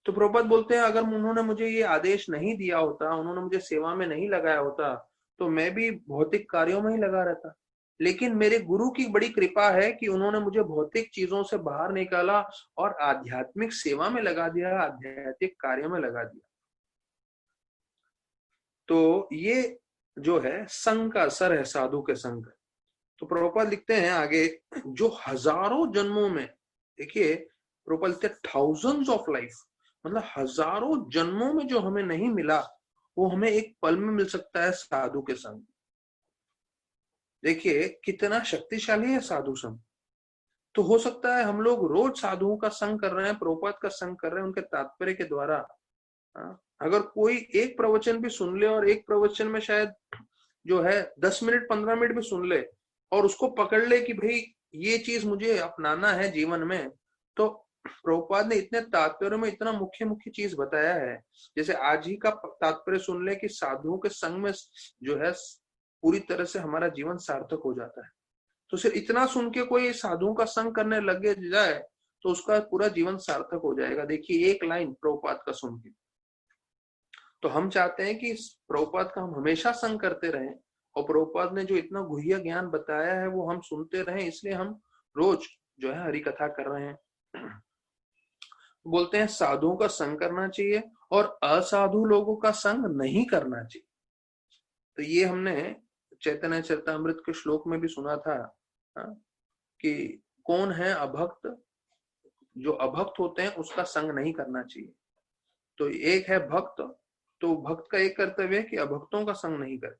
Speaker 1: तो प्रभुपाद बोलते हैं अगर उन्होंने मुझे ये आदेश नहीं दिया होता, उन्होंने मुझे सेवा में नहीं लगाया होता, तो मैं भी भौतिक कार्यों में ही लगा रहता। लेकिन मेरे गुरु की बड़ी कृपा है कि उन्होंने मुझे भौतिक चीजों से बाहर निकाला और आध्यात्मिक सेवा में लगा दिया, आध्यात्मिक कार्यों में लगा दिया। तो ये जो है संग का असर है, साधु के संग। तो प्रभुपाद लिखते हैं आगे, जो हजारों जन्मों में, देखिए प्रभुपाद लिखते हैं थाउजेंड्स ऑफ लाइफ, मतलब हजारों जन्मों में जो हमें नहीं मिला वो हमें एक पल में मिल सकता है साधु के संग। देखिए कितना शक्तिशाली है साधु संग। तो हो सकता है हम लोग रोज साधुओं का संग कर रहे हैं, प्रभुपाद का संग कर रहे हैं उनके तात्पर्य के द्वारा। अगर कोई एक प्रवचन भी सुन ले, और एक प्रवचन में शायद जो है 10 मिनट 15 मिनट भी सुन ले और उसको पकड़ ले कि भाई ये चीज मुझे अपनाना है जीवन में, तो प्रभुपाद ने इतने तात्पर्य में इतना मुख्य मुख्य चीज बताया है। जैसे आज ही का तात्पर्य सुन ले कि साधुओं के संग में जो है पूरी तरह से हमारा जीवन सार्थक हो जाता है। तो सिर्फ इतना सुन के कोई साधुओं का संग करने लगे जाए तो उसका पूरा जीवन सार्थक हो जाएगा। देखिए एक लाइन प्रभुपाद का सुन के। तो हम चाहते हैं कि प्रभुपाद का हम हमेशा संग करते रहें, और प्रभुपाद ने जो इतना गुह्य ज्ञान बताया है वो हम सुनते रहें, इसलिए हम रोज जो है हरि कथा कर रहे हैं। बोलते हैं साधुओं का संग करना चाहिए और असाधु लोगों का संग नहीं करना चाहिए। तो ये हमने चैतन्य चरितामृत के श्लोक में भी सुना था कि कौन है अभक्त, जो अभक्त होते हैं उसका संग नहीं करना चाहिए। तो एक है भक्त, तो भक्त का एक कर्तव्य है कि अभक्तों का संग नहीं करे।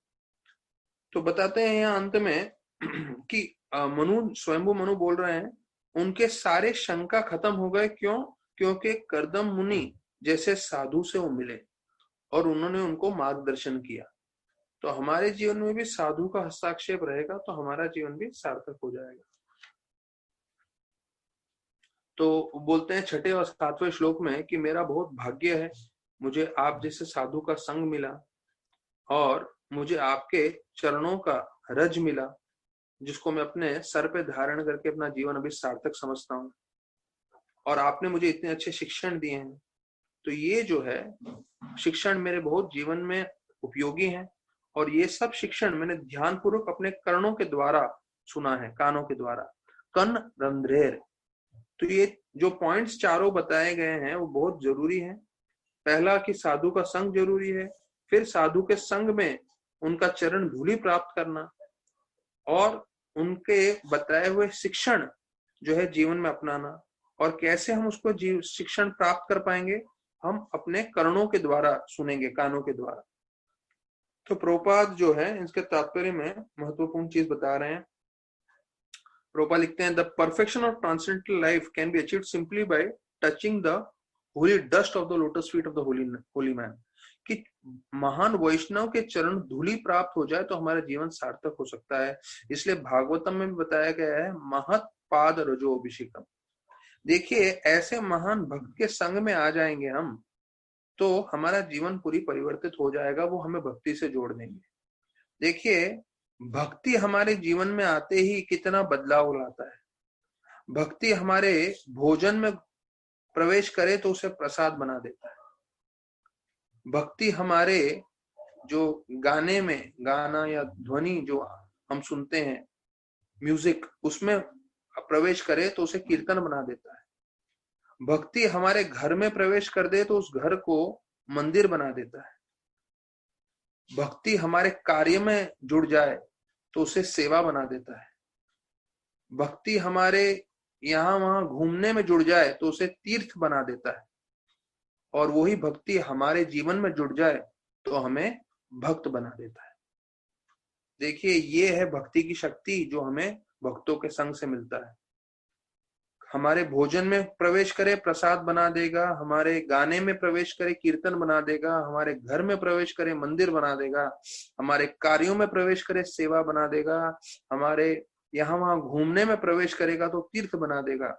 Speaker 1: तो बताते हैं यहाँ अंत में कि मनु, स्वयंभू मनु बोल रहे हैं उनके सारे शंका खत्म हो गए। क्यों? क्योंकि कर्दम मुनि जैसे साधु से वो मिले और उन्होंने उनको मार्गदर्शन किया। तो हमारे जीवन में भी साधु का हस्ताक्षेप रहेगा तो हमारा जीवन भी सार्थक हो जाएगा। तो बोलते हैं 6वें और 7वें श्लोक में कि मेरा बहुत भाग्य है, मुझे आप जैसे साधु का संग मिला और मुझे आपके चरणों का रज मिला, जिसको मैं अपने सर पे धारण करके अपना जीवन अभी सार्थक समझता हूँ। और आपने मुझे इतने अच्छे शिक्षण दिए हैं, तो ये जो है शिक्षण मेरे बहुत जीवन में उपयोगी हैं और ये सब शिक्षण मैंने ध्यानपूर्वक अपने कर्णों के द्वारा सुना है, कानों के द्वारा। कन रंध्रेर। तो ये जो पॉइंट्स चारों बताए गए हैं वो बहुत जरूरी है। पहला कि साधु का संग जरूरी है, फिर साधु के संग में उनका चरण धूलि प्राप्त करना, और उनके बताए हुए शिक्षण जो है जीवन में अपनाना। और कैसे हम उसको शिक्षण प्राप्त कर पाएंगे? हम अपने कर्णों के द्वारा सुनेंगे, कानों के द्वारा। तो प्रभुपाद जो है इसके तात्पर्य में महत्वपूर्ण चीज बता रहे हैं। प्रभुपाद लिखते हैं, the perfection of transcendental life can be achieved simply by touching the Holi dust of the lotus feet of the Holi man. कि महान वैष्णव के चरण धूलि प्राप्त हो जाए तो हमारा जीवन सार्थक हो सकता है। इसलिए भागवतम में भी बताया गया है, महत पाद रजो अभिषेकम। देखिए, ऐसे महान भक्त के संग में आ जाएंगे हम तो हमारा जीवन पूरी परिवर्तित हो जाएगा, वो हमें भक्ति से जोड़ देंगे। देखिए, भक्ति हमारे जीवन में आते ही कितना बदलाव लाता है। भक्ति हमारे भोजन में प्रवेश करे तो उसे प्रसाद बना देता है। भक्ति हमारे जो गाने में, गाना या ध्वनि जो हम सुनते हैं, म्यूजिक, उसमें प्रवेश करे तो उसे कीर्तन बना देता है। भक्ति हमारे घर में प्रवेश कर दे तो उस घर को मंदिर बना देता है। भक्ति हमारे कार्य में जुड़ जाए तो उसे सेवा बना देता है। भक्ति हमारे यहां वहां घूमने में जुड़ जाए तो उसे तीर्थ बना देता है। और वही भक्ति हमारे जीवन में जुड़ जाए तो हमें भक्त बना देता है। देखिए, ये है भक्ति की शक्ति जो हमें भक्तों के संग से मिलता है। हमारे भोजन में प्रवेश करे प्रसाद बना देगा, हमारे गाने में प्रवेश करे कीर्तन बना देगा, हमारे घर में प्रवेश करे मंदिर बना देगा, हमारे कार्यों में प्रवेश करे सेवा बना देगा, हमारे यहाँ वहां घूमने में प्रवेश करेगा तो तीर्थ बना देगा।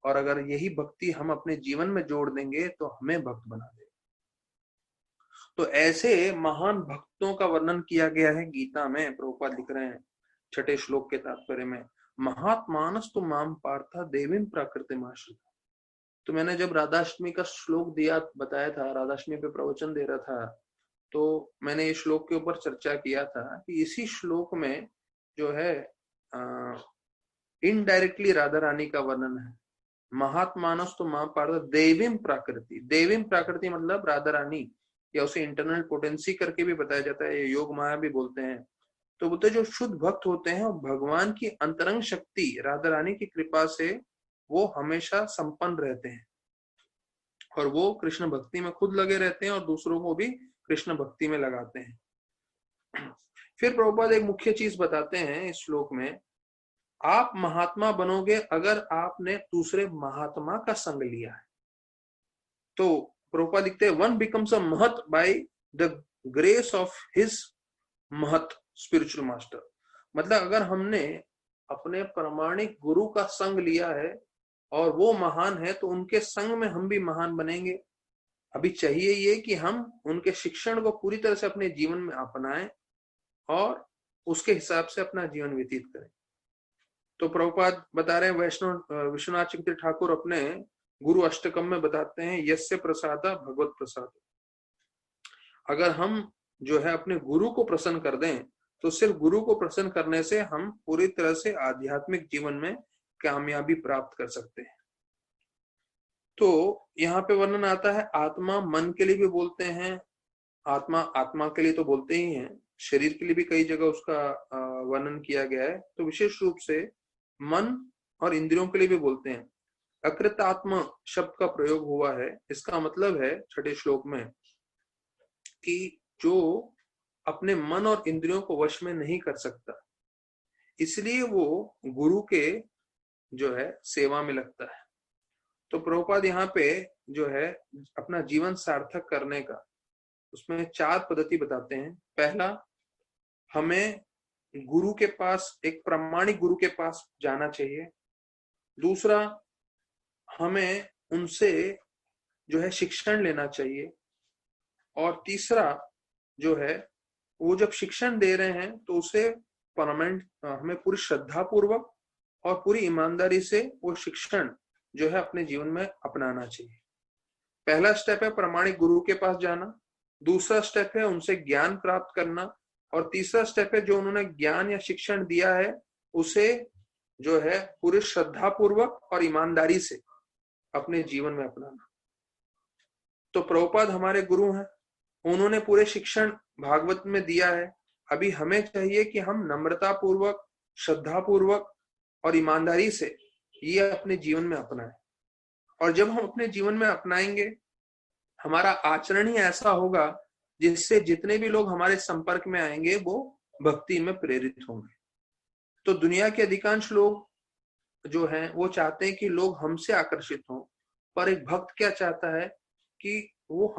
Speaker 1: और अगर यही भक्ति हम अपने जीवन में जोड़ देंगे तो हमें भक्त बना देगा। तो ऐसे महान भक्तों का वर्णन किया गया है गीता में। प्रभुपाद लिख रहे हैं 6ठे श्लोक के तात्पर्य में, महात्मानस तो माम पार्था देवीं प्राकृतिमाश्रिता। तो मैंने जब राधाष्टमी का श्लोक बताया था, राधाष्टमी पे प्रवचन दे रहा था, तो मैंने इस श्लोक के ऊपर चर्चा किया था कि इसी श्लोक में जो है इनडायरेक्टली राधा रानी का वर्णन है। महात्मानस तो मां पार्थ देवीं प्राकृति। देवीं प्राकृति मतलब राधा रानी, या उसे इंटरनल पोटेंसी करके भी बताया जाता है, योग माया भी बोलते हैं। तो बोलते जो शुद्ध भक्त होते हैं भगवान की अंतरंग शक्ति राधा रानी की कृपा से वो हमेशा संपन्न रहते हैं, और वो कृष्ण भक्ति में खुद लगे रहते हैं और दूसरों को भी कृष्ण भक्ति में लगाते हैं। फिर प्रभुपाद एक मुख्य चीज बताते हैं इस श्लोक में, आप महात्मा बनोगे अगर आपने दूसरे महात्मा का संग लिया है। तो प्रभुपाद लिखते हैं, वन बिकम्स अ महत by the grace of his महत स्पिरिचुअल मास्टर। मतलब अगर हमने अपने प्रामाणिक गुरु का संग लिया है और वो महान है तो उनके संग में हम भी महान बनेंगे। अभी चाहिए ये कि हम उनके शिक्षण को पूरी तरह से अपने जीवन में अपनाएं और उसके हिसाब से अपना जीवन व्यतीत करें। तो प्रभुपाद बता रहे हैं, विश्वनाथ चक्रवर्ती ठाकुर अपने गुरु अष्टकम में बताते हैं, यस्य प्रसादा भगवत प्रसाद। अगर हम जो है अपने गुरु को प्रसन्न कर दें तो सिर्फ गुरु को प्रसन्न करने से हम पूरी तरह से आध्यात्मिक जीवन में कामयाबी प्राप्त कर सकते हैं। तो यहाँ पे वर्णन आता है, आत्मा मन के लिए भी बोलते हैं, आत्मा के लिए तो बोलते ही हैं, शरीर के लिए भी कई जगह उसका वर्णन किया गया है। तो विशेष रूप से मन और इंद्रियों के लिए भी बोलते हैं। अकृतात्म शब्द का प्रयोग हुआ है। इसका मतलब है 6ठे श्लोक में कि जो अपने मन और इंद्रियों को वश में नहीं कर सकता, इसलिए वो गुरु के जो है सेवा में लगता है। तो प्रभुपाद यहाँ पे जो है अपना जीवन सार्थक करने का उसमें 4 पद्धति बताते हैं। पहला, हमें गुरु के पास, एक प्रामाणिक गुरु के पास जाना चाहिए। दूसरा, हमें उनसे जो है शिक्षण लेना चाहिए। और तीसरा जो है, वो जब शिक्षण दे रहे हैं तो उसे परमानेंट हमें पूरी श्रद्धा पूर्वक और पूरी ईमानदारी से वो शिक्षण जो है अपने जीवन में अपनाना चाहिए। पहला स्टेप है प्रामाणिक गुरु के पास जाना। दूसरा स्टेप है उनसे ज्ञान प्राप्त करना। और तीसरा स्टेप है जो उन्होंने ज्ञान या शिक्षण दिया है उसे जो है पूरी श्रद्धा पूर्वक और ईमानदारी से अपने जीवन में अपनाना। तो प्रभुपाद हमारे गुरु हैं, उन्होंने पूरे शिक्षण भागवत में दिया है। अभी हमें चाहिए कि हम नम्रता पूर्वक, श्रद्धा पूर्वक और ईमानदारी से ये अपने जीवन में अपनाएं। और जब हम अपने जीवन में अपनाएंगे, हमारा आचरण ही ऐसा होगा जिससे जितने भी लोग हमारे संपर्क में आएंगे वो भक्ति में प्रेरित होंगे। तो दुनिया के अधिकांश लोग जो हैं वो चाहते हैं कि लोग हमसे आकर्षित हों, पर एक भक्त क्या चाहता है कि वो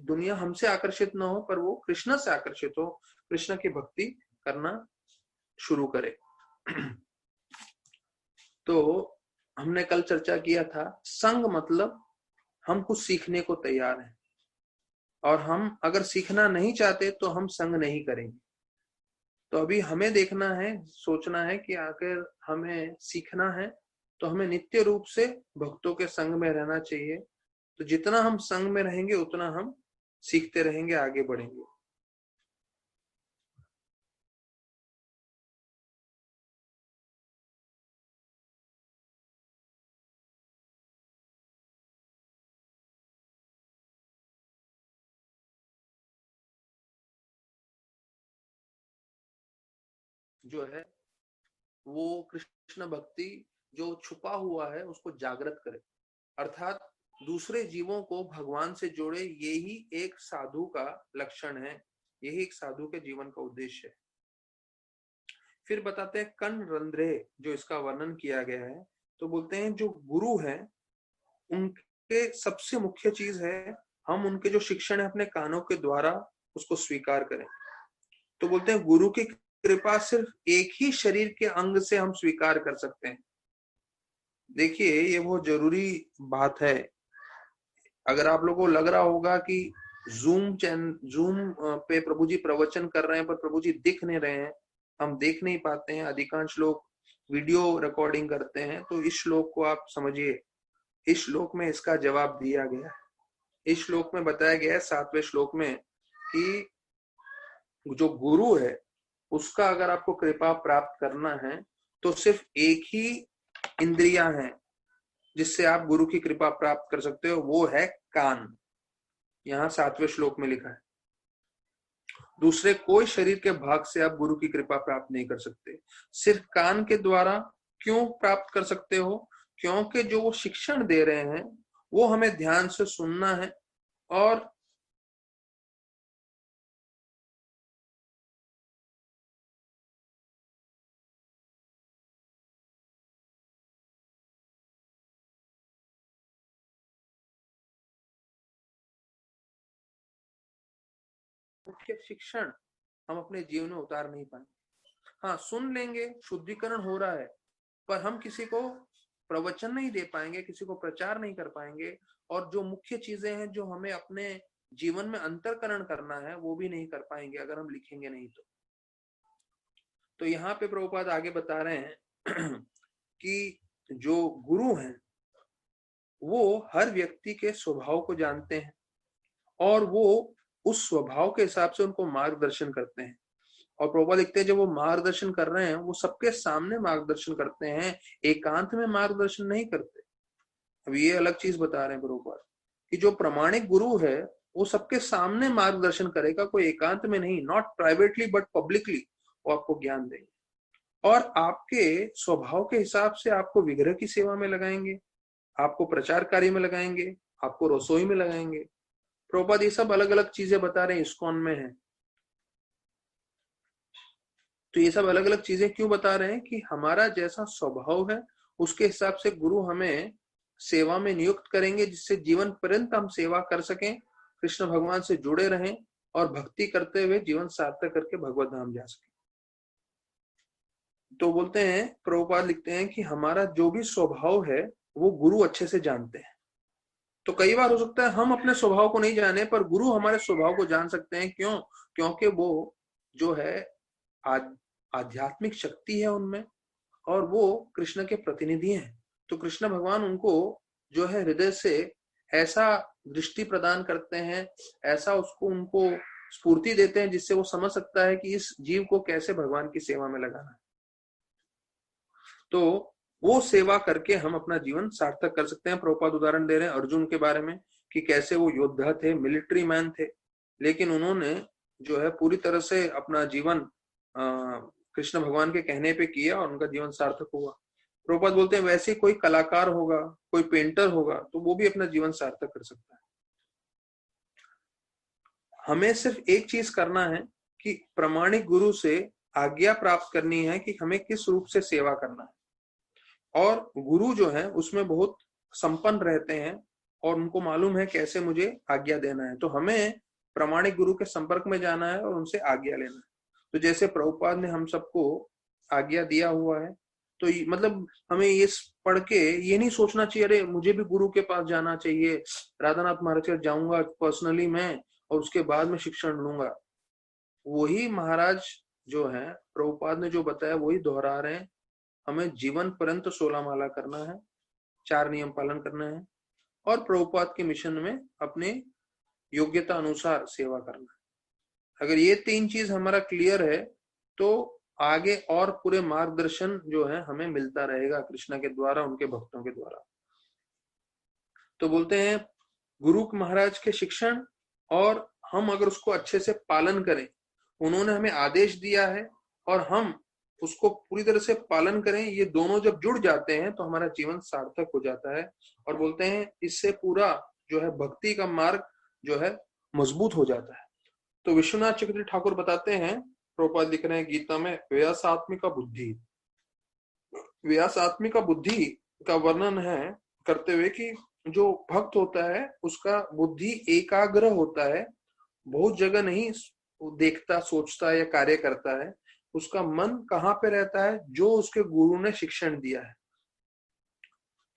Speaker 1: दुनिया हमसे आकर्षित ना हो, पर वो कृष्ण से आकर्षित हो, कृष्ण की भक्ति करना शुरू करे। तो हमने कल चर्चा किया था, संग मतलब हम कुछ सीखने को तैयार हैं, और हम अगर सीखना नहीं चाहते तो हम संग नहीं करेंगे। तो अभी हमें देखना है, सोचना है कि अगर हमें सीखना है तो हमें नित्य रूप से भक्तों के संग में रहना चाहिए। तो जितना हम संग में रहेंगे उतना हम सीखते रहेंगे, आगे बढ़ेंगे। जो है वो कृष्ण भक्ति जो छुपा हुआ है उसको जागृत करे, अर्थात दूसरे जीवों को भगवान से जोड़े। यही एक साधु का लक्षण है, यही एक साधु के जीवन का उद्देश्य है। फिर बताते हैं कण रंध्रे, जो इसका वर्णन किया गया है। तो बोलते हैं जो गुरु हैं उनके सबसे मुख्य चीज है हम उनके जो शिक्षण है अपने कानों के द्वारा उसको स्वीकार करें। तो बोलते हैं गुरु की कृपा सिर्फ एक ही शरीर के अंग से हम स्वीकार कर सकते हैं। देखिए ये बहुत जरूरी बात है। अगर आप लोगों को लग रहा होगा कि जूम पे प्रभु जी प्रवचन कर रहे हैं पर प्रभु जी दिख नहीं रहे हैं, हम देख नहीं पाते हैं, अधिकांश लोग वीडियो रिकॉर्डिंग करते हैं, तो इस श्लोक को आप समझिए। इस श्लोक में इसका जवाब दिया गया है। इस श्लोक में बताया गया है 7वें श्लोक में कि जो गुरु है उसका अगर आपको कृपा प्राप्त करना है तो सिर्फ एक ही इंद्रियां हैं जिससे आप गुरु की कृपा प्राप्त कर सकते हो, वो है कान। यहां 7वें श्लोक में लिखा है दूसरे कोई शरीर के भाग से आप गुरु की कृपा प्राप्त नहीं कर सकते, सिर्फ कान के द्वारा। क्यों प्राप्त कर सकते हो? क्योंकि जो वो शिक्षण दे रहे हैं वो हमें ध्यान से सुनना है, और मुख्य शिक्षण हम अपने जीवन में उतार नहीं पाएंगे। हाँ, सुन लेंगे, शुद्धिकरण हो रहा है, पर हम किसी को प्रवचन नहीं दे पाएंगे, किसी को प्रचार नहीं कर पाएंगे, और जो मुख्य चीजें हैं जो हमें अपने जीवन में अंतरकरण करना है वो भी नहीं कर पाएंगे अगर हम लिखेंगे नहीं तो यहाँ पे प्रभुपाद आगे बता रहे हैं कि जो गुरु हैं वो हर व्यक्ति के स्वभाव को जानते हैं और वो उस स्वभाव के हिसाब से उनको मार्गदर्शन करते हैं। और प्रभुपाद लिखते हैं जब वो मार्गदर्शन कर रहे हैं वो सबके सामने मार्गदर्शन करते हैं, एकांत में मार्गदर्शन नहीं करते। अब ये अलग चीज बता रहे हैं प्रभुपाद कि जो प्रामाणिक गुरु है वो सबके सामने मार्गदर्शन करेगा, कोई एकांत में नहीं, नॉट प्राइवेटली बट पब्लिकली वो आपको ज्ञान देंगे और आपके स्वभाव के हिसाब से आपको विग्रह की सेवा में लगाएंगे, आपको प्रचार कार्य में लगाएंगे, आपको रसोई में लगाएंगे। प्रभुपाद ये सब अलग अलग चीजें बता रहे हैं, इस्कॉन में है। तो ये सब अलग अलग चीजें क्यों बता रहे हैं कि हमारा जैसा स्वभाव है उसके हिसाब से गुरु हमें सेवा में नियुक्त करेंगे, जिससे जीवन पर्यंत हम सेवा कर सकें, कृष्ण भगवान से जुड़े रहें और भक्ति करते हुए जीवन सार्थक करके भगवत धाम जा सके। तो बोलते हैं, प्रभुपाद लिखते हैं कि हमारा जो भी स्वभाव है वो गुरु अच्छे से जानते हैं। तो कई बार हो सकता है हम अपने स्वभाव को नहीं जाने पर गुरु हमारे स्वभाव को जान सकते हैं। क्यों? क्योंकि वो जो है आध्यात्मिक शक्ति है उनमें और वो कृष्ण के प्रतिनिधि हैं। तो कृष्ण भगवान उनको जो है हृदय से ऐसा दृष्टि प्रदान करते हैं, ऐसा उसको उनको स्फूर्ति देते हैं जिससे वो समझ सकता है कि इस जीव को कैसे भगवान की सेवा में लगाना है। तो वो सेवा करके हम अपना जीवन सार्थक कर सकते हैं। प्रभुपाद उदाहरण दे रहे हैं अर्जुन के बारे में कि कैसे वो योद्धा थे, मिलिट्री मैन थे, लेकिन उन्होंने जो है पूरी तरह से अपना जीवन कृष्ण भगवान के कहने पे किया और उनका जीवन सार्थक हुआ। प्रभुपाद बोलते हैं वैसे कोई कलाकार होगा, कोई पेंटर होगा, तो वो भी अपना जीवन सार्थक कर सकता है। हमें सिर्फ एक चीज करना है कि प्रामाणिक गुरु से आज्ञा प्राप्त करनी है कि हमें किस रूप से सेवा करना है। और गुरु जो है उसमें बहुत संपन्न रहते हैं और उनको मालूम है कैसे मुझे आज्ञा देना है। तो हमें प्रामाणिक गुरु के संपर्क में जाना है और उनसे आज्ञा लेना है। तो जैसे प्रभुपाद ने हम सबको आज्ञा दिया हुआ है, तो मतलब हमें ये पढ़ के ये नहीं सोचना चाहिए अरे मुझे भी गुरु के पास जाना चाहिए, राधानाथ महाराज के जाऊंगा पर्सनली मैं और उसके बाद में शिक्षण लूंगा। वही महाराज जो है प्रभुपाद ने जो बताया वही दोहरा रहे हैं। हमें जीवन पर्यंत 16 माला करना है, 4 नियम पालन करना है और प्रभुपाद के मिशन में अपने योग्यता अनुसार सेवा करना है। अगर ये 3 चीज हमारा क्लियर है तो आगे और पूरे मार्गदर्शन जो है हमें मिलता रहेगा कृष्ण के द्वारा, उनके भक्तों के द्वारा। तो बोलते हैं गुरु महाराज के शिक्षण और हम अगर उसको अच्छे से पालन करें, उन्होंने हमें आदेश दिया है और हम उसको पूरी तरह से पालन करें, ये दोनों जब जुड़ जाते हैं तो हमारा जीवन सार्थक हो जाता है। और बोलते हैं इससे पूरा जो है भक्ति का मार्ग जो है मजबूत हो जाता है। तो विश्वनाथ चक्रवर्ती ठाकुर बताते हैं, प्रभुपाद लिख रहे हैं गीता में, व्यासात्मिका बुद्धि, व्यासात्मिका बुद्धि का वर्णन है करते हुए कि जो भक्त होता है उसका बुद्धि एकाग्र होता है, बहुत जगह नहीं देखता, सोचता या कार्य करता है। उसका मन कहाँ पे रहता है? जो उसके गुरु ने शिक्षण दिया है।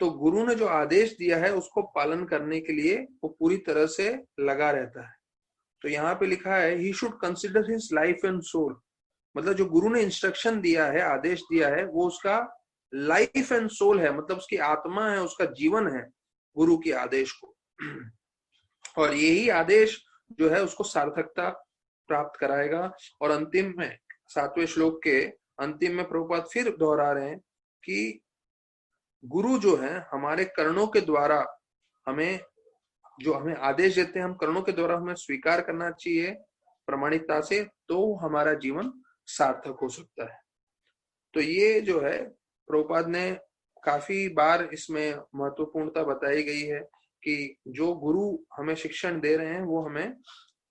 Speaker 1: तो गुरु ने जो आदेश दिया है उसको पालन करने के लिए वो पूरी तरह से लगा रहता है। तो यहाँ पे लिखा है he should consider his life and soul, मतलब जो गुरु ने इंस्ट्रक्शन दिया है, आदेश दिया है, वो उसका लाइफ एंड सोल है, मतलब उसकी आत्मा है, उसका जीवन है गुरु के आदेश को। और यही आदेश जो है उसको सार्थकता प्राप्त कराएगा। और अंतिम में 7वें श्लोक के अंतिम में प्रभुपाद फिर दोहरा रहे हैं कि गुरु जो है हमारे कर्णों के द्वारा हमें जो हमें आदेश देते हैं, हम कर्णों के द्वारा हमें स्वीकार करना चाहिए प्रामाणिकता से, तो हमारा जीवन सार्थक हो सकता है। तो ये जो है प्रभुपाद ने काफी बार इसमें महत्वपूर्णता बताई गई है कि जो गुरु हमें शिक्षण दे रहे हैं वो हमें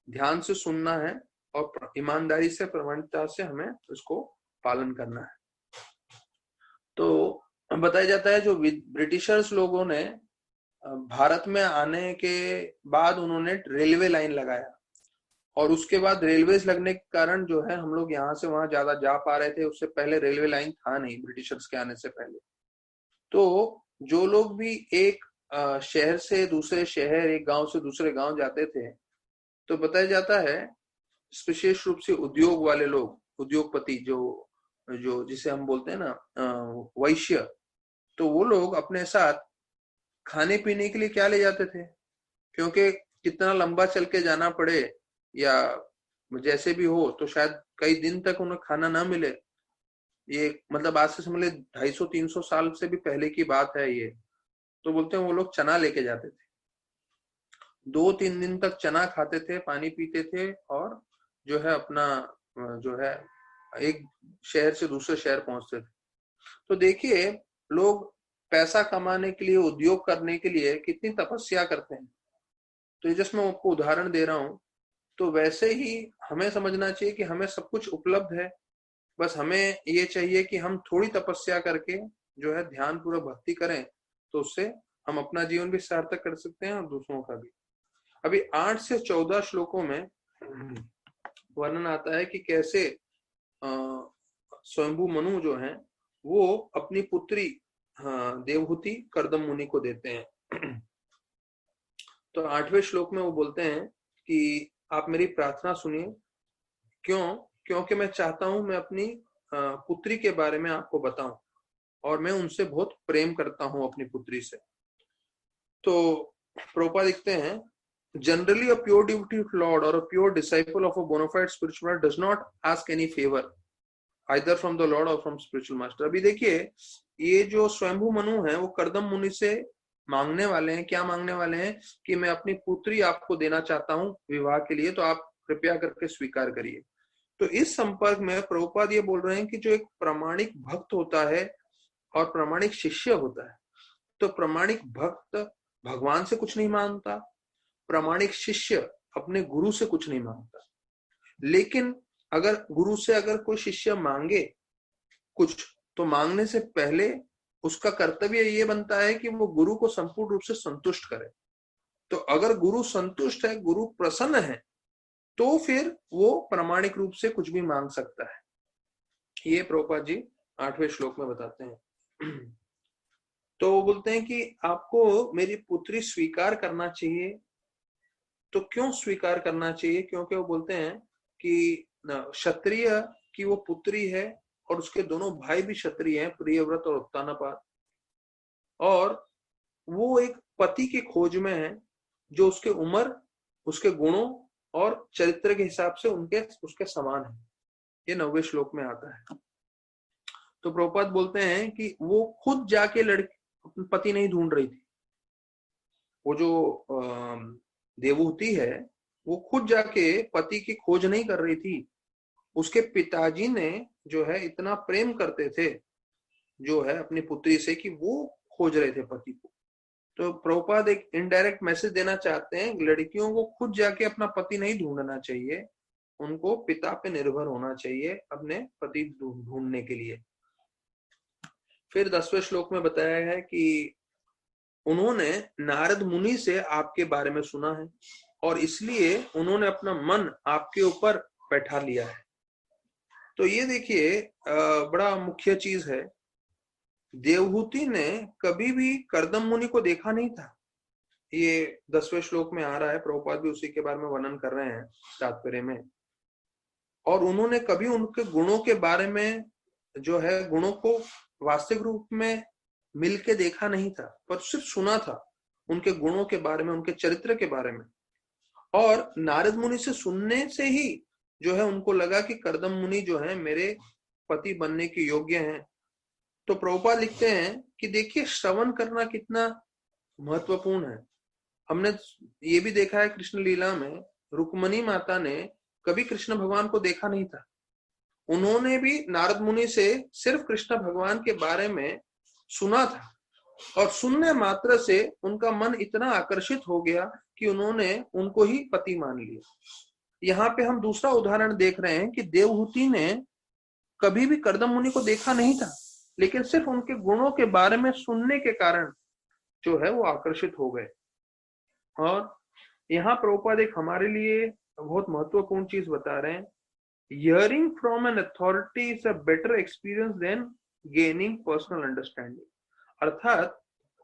Speaker 1: ध्यान से सुनना है और ईमानदारी से, प्रामाणिकता से हमें उसको पालन करना है। तो बताया जाता है जो ब्रिटिशर्स लोगों ने भारत में आने के बाद उन्होंने रेलवे लाइन लगाया और उसके बाद रेलवेज लगने के कारण जो है हम लोग यहाँ से वहां ज्यादा जा पा रहे थे। उससे पहले रेलवे लाइन था नहीं, ब्रिटिशर्स के आने से पहले। तो जो लोग भी एक शहर से दूसरे शहर, एक गांव से दूसरे गांव जाते थे, तो बताया जाता है विशेष रूप से उद्योग वाले लोग, उद्योगपति जो जिसे हम बोलते हैं ना वैश्य, तो वो लोग अपने साथ खाने पीने के लिए क्या ले जाते थे, क्योंकि कितना लंबा चल के जाना पड़े या जैसे भी हो तो शायद कई दिन तक उन्हें खाना ना मिले। ये मतलब आज से समझ ले 250-300 साल से भी पहले की बात है ये। तो बोलते हैं वो लोग चना लेके जाते थे, 2-3 दिन तक चना खाते थे, पानी पीते थे और जो है अपना जो है एक शहर से दूसरे शहर पहुंचते थे। तो देखिए लोग पैसा कमाने के लिए, उद्योग करने के लिए कितनी तपस्या करते हैं। तो ये जस्ट मैं आपको उदाहरण दे रहा हूं। तो वैसे ही हमें समझना चाहिए कि हमें सब कुछ उपलब्ध है, बस हमें ये चाहिए कि हम थोड़ी तपस्या करके जो है ध्यान पूर्वक भक्ति करें, तो उससे हम अपना जीवन भी सार्थक कर सकते हैं और दूसरों का भी। अभी 8 से 14 श्लोकों में वर्णन आता है कि कैसे स्वयंभू मनु जो है वो अपनी पुत्री देवहूति कर्दम मुनि को देते हैं। तो 8वें श्लोक में वो बोलते हैं कि आप मेरी प्रार्थना सुनिए, क्योंकि मैं चाहता हूं मैं अपनी पुत्री के बारे में आपको बताऊं और मैं उनसे बहुत प्रेम करता हूं अपनी पुत्री से। तो प्रभुपाद लिखते हैं generally a pure devotee of Lord or a pure disciple of a bona fide spiritual master does not ask any favor either from the Lord or from spiritual master. अभी देखिए, ये जो स्वयंभू मनु है वो कर्दम मुनि से मांगने वाले हैं, क्या मांगने वाले हैं कि मैं अपनी पुत्री आपको देना चाहता हूं विवाह के लिए, तो आप कृपया करके स्वीकार करिए। तो इस संपर्क में प्रभुपाद ये बोल रहे हैं कि जो एक प्रामाणिक भक्त होता है और प्रामाणिक शिष्य होता है, तो प्रामाणिक भक्त भगवान से कुछ नहीं मांगता, प्रामाणिक शिष्य अपने गुरु से कुछ नहीं मांगता। लेकिन अगर गुरु से अगर कोई शिष्य मांगे कुछ, तो मांगने से पहले उसका कर्तव्य ये बनता है कि वो गुरु को संपूर्ण रूप से संतुष्ट करे। तो अगर गुरु संतुष्ट है, गुरु प्रसन्न है, तो फिर वो प्रामाणिक रूप से कुछ भी मांग सकता है। ये प्रभुपाद जी 8वें श्लोक में बताते हैं। तो वो बोलते हैं कि आपको मेरी पुत्री स्वीकार करना चाहिए। तो क्यों स्वीकार करना चाहिए? क्योंकि वो बोलते हैं कि क्षत्रिय की वो पुत्री है और उसके दोनों भाई भी क्षत्रिय हैं, प्रियव्रत और उत्तानपाद, और वो एक पति की खोज में है जो उसके उम्र, उसके गुणों और चरित्र के हिसाब से उसके समान है। ये 9वें श्लोक में आता है। तो प्रभुपाद बोलते हैं कि वो खुद जाके लड़की पति नहीं ढूंढ रही थी। वो जो देवहूति है वो खुद जाके पति की खोज नहीं कर रही थी। उसके पिताजी ने जो है इतना प्रेम करते थे जो है अपनी पुत्री से कि वो खोज रहे थे पति को। तो प्रभुपाद एक इनडायरेक्ट मैसेज देना चाहते हैं, लड़कियों को खुद जाके अपना पति नहीं ढूंढना चाहिए, उनको पिता पे निर्भर होना चाहिए अपने पति ढूंढने के लिए। फिर 10वें श्लोक में बताया है कि उन्होंने नारद मुनि से आपके बारे में सुना है और इसलिए उन्होंने अपना मन आपके ऊपर बैठा लिया है। तो ये देखिए बड़ा मुख्य चीज है। देवहूति ने कभी भी कर्दम मुनि को देखा नहीं था। ये 10वें श्लोक में आ रहा है, प्रभुपाद भी उसी के बारे में वर्णन कर रहे हैं तात्पर्य में। और उन्होंने कभी उनके गुणों के बारे में जो है गुणों को वास्तविक रूप में मिलके देखा नहीं था, पर सिर्फ सुना था उनके गुणों के बारे में, उनके चरित्र के बारे में। और नारद मुनि से सुनने से ही जो है उनको लगा कि कर्दम मुनि जो है मेरे पति बनने के योग्य हैं। तो प्रभुपाद लिखते हैं कि देखिए श्रवण करना कितना महत्वपूर्ण है। हमने ये भी देखा है कृष्ण लीला में, रुक्मणी माता ने कभी कृष्ण भगवान को देखा नहीं था। उन्होंने भी नारद मुनि से सिर्फ कृष्ण भगवान के बारे में सुना था और सुनने मात्र से उनका मन इतना आकर्षित हो गया कि उन्होंने उनको ही पति मान लिया। यहाँ पे हम दूसरा उदाहरण देख रहे हैं कि देवहूति ने कभी भी कर्दम मुनि को देखा नहीं था, लेकिन सिर्फ उनके गुणों के बारे में सुनने के कारण जो है वो आकर्षित हो गए। और यहाँ प्रभुपाद एक हमारे लिए बहुत महत्वपूर्ण चीज बता रहे हैं, hearing from an authority is a better experience than gaining personal understanding. अर्थात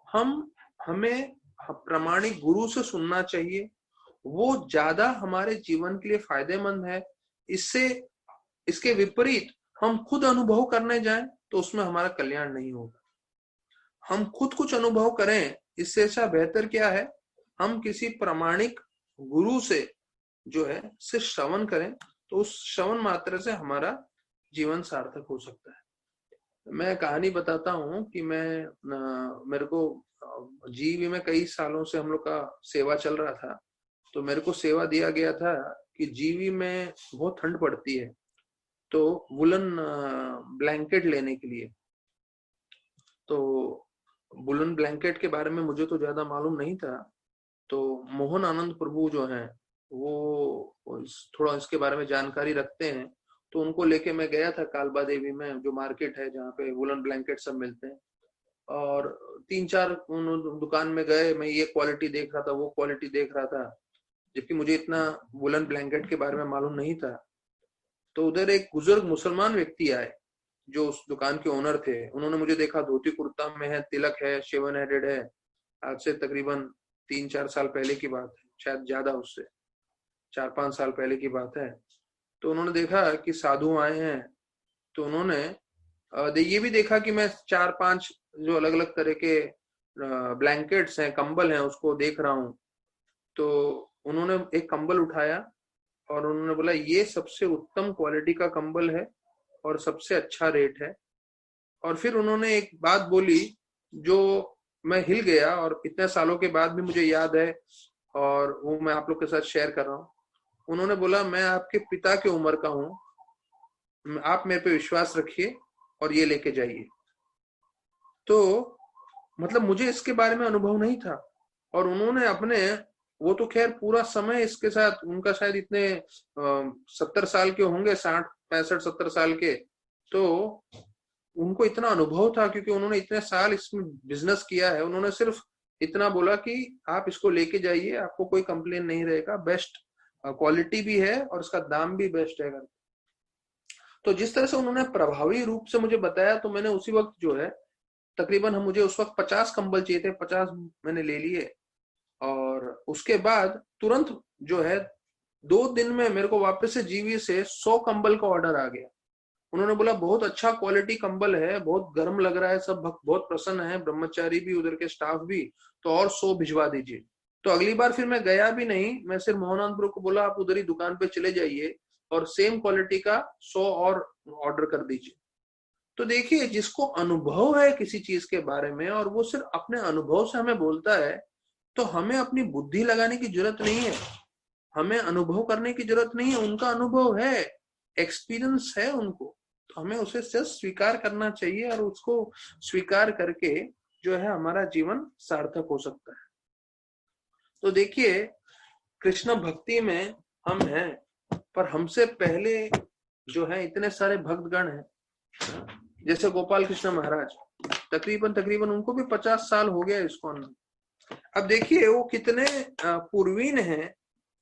Speaker 1: हमें प्रामाणिक गुरु से सुनना चाहिए, वो ज्यादा हमारे जीवन के लिए फायदेमंद है। इसके विपरीत हम खुद अनुभव करने जाएं तो उसमें हमारा कल्याण नहीं होगा। हम खुद कुछ अनुभव करें, इससे अच्छा बेहतर क्या है, हम किसी प्रामाणिक गुरु से जो है सिर्फ श्रवण करें, तो उस श्रवण मात्र से हमारा जीवन सार्थक हो सकता है। मैं कहानी बताता हूँ कि मेरे को जीवी में कई सालों से हम लोग का सेवा चल रहा था। तो मेरे को सेवा दिया गया था कि जीवी में बहुत ठंड पड़ती है, तो वुलन ब्लैंकेट लेने के लिए। तो वुलन ब्लैंकेट के बारे में मुझे तो ज्यादा मालूम नहीं था। तो मोहन आनंद प्रभु जो हैं वो थोड़ा इसके बारे में जानकारी रखते हैं, तो उनको लेके मैं गया था कालबा देवी में, जो मार्केट है जहाँ पे वुलन ब्लैंकेट सब मिलते हैं। और 3-4 दुकान में गए, मैं ये क्वालिटी देख रहा था, वो क्वालिटी देख रहा था, जबकि मुझे इतना वुलन ब्लैंकेट के बारे में मालूम नहीं था। तो उधर एक बुजुर्ग मुसलमान व्यक्ति आए जो उस दुकान के ओनर थे। उन्होंने मुझे देखा, धोती कुर्ता में है, तिलक है, शेवन हेडेड है। आज से तकरीबन 3-4 साल पहले की बात है, शायद ज्यादा, उससे 4-5 साल पहले की बात है। तो उन्होंने देखा कि साधु आए हैं, तो उन्होंने ये भी देखा कि मैं 4-5 जो अलग अलग तरह के ब्लैंकेट्स हैं, कंबल हैं, उसको देख रहा हूँ। तो उन्होंने एक कंबल उठाया और उन्होंने बोला ये सबसे उत्तम क्वालिटी का कंबल है और सबसे अच्छा रेट है। और फिर उन्होंने एक बात बोली जो मैं हिल गया और इतने सालों के बाद भी मुझे याद है, और वो मैं आप लोग के साथ शेयर कर रहा हूँ। उन्होंने बोला मैं आपके पिता की उम्र का हूँ, आप मेरे पे विश्वास रखिए और ये लेके जाइए। तो मतलब मुझे इसके बारे में अनुभव नहीं था, और उन्होंने अपने, वो तो खैर पूरा समय इसके साथ, उनका शायद इतने 70 साल के होंगे, 60 65 70 साल के, तो उनको इतना अनुभव था क्योंकि उन्होंने इतने साल इसमें बिजनेस किया है। उन्होंने सिर्फ इतना बोला कि आप इसको लेके जाइए, आपको कोई कंप्लेन नहीं रहेगा, बेस्ट क्वालिटी भी है और इसका दाम भी बेस्ट है। तो जिस तरह से उन्होंने प्रभावी रूप से मुझे बताया, तो मैंने उसी वक्त जो है, तकरीबन हम, मुझे उस वक्त 50 कंबल चाहिए थे, 50 मैंने ले लिए। और उसके बाद तुरंत जो है 2 दिन में मेरे को वापस से जीवी से 100 कंबल का ऑर्डर आ गया। उन्होंने बोला बहुत अच्छा क्वालिटी कंबल है, बहुत गर्म लग रहा है, सब भक्त बहुत प्रसन्न है, ब्रह्मचारी भी, उधर के स्टाफ भी, तो और 100 भिजवा दीजिए। तो अगली बार फिर मैं गया भी नहीं, मैं सिर्फ मोहनपुर को बोला आप उधर ही दुकान पे चले जाइए और सेम क्वालिटी का 100 और ऑर्डर कर दीजिए। तो देखिए, जिसको अनुभव है किसी चीज के बारे में और वो सिर्फ अपने अनुभव से हमें बोलता है, तो हमें अपनी बुद्धि लगाने की जरूरत नहीं है, हमें अनुभव करने की जरूरत नहीं है। उनका अनुभव है, एक्सपीरियंस है उनको, तो हमें उसे सिर्फ स्वीकार करना चाहिए और उसको स्वीकार करके जो है हमारा जीवन सार्थक हो सकता है। तो देखिए, कृष्ण भक्ति में हम हैं, पर हमसे पहले जो है इतने सारे भक्तगण हैं, जैसे गोपाल कृष्ण महाराज, तकरीबन तकरीबन उनको भी 50 साल हो गया इस्कॉन में। अब देखिए वो कितने पूर्वीन हैं,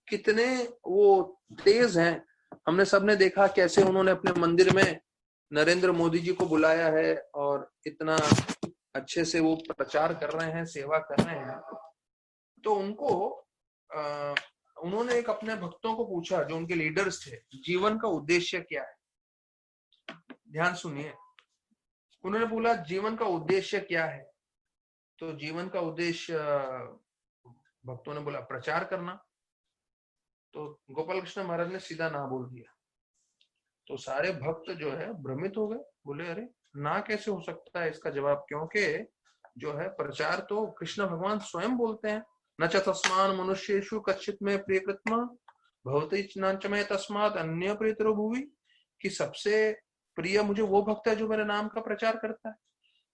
Speaker 1: कितने वो तेज हैं। हमने सबने देखा कैसे उन्होंने अपने मंदिर में नरेंद्र मोदी जी को बुलाया है और इतना अच्छे से वो प्रचार कर रहे हैं, सेवा कर रहे हैं। तो उन्होंने एक अपने भक्तों को पूछा, जो उनके लीडर्स थे, जीवन का उद्देश्य क्या है। ध्यान सुनिए, उन्होंने बोला जीवन का उद्देश्य क्या है। तो जीवन का उद्देश्य, भक्तों ने बोला प्रचार करना। तो गोपाल कृष्ण महाराज ने सीधा ना बोल दिया। तो सारे भक्त जो है भ्रमित हो गए, बोले अरे ना कैसे हो सकता है इसका जवाब, क्योंकि जो है प्रचार तो कृष्ण भगवान स्वयं बोलते हैं, न च तस्मान मनुष्येषु कच्चित में प्रियकृत्मा भवति न च में तस्मात् अन्य प्रियतरो भुवि, कि सबसे प्रिय मुझे वो भक्त है जो मेरे नाम का प्रचार करता है।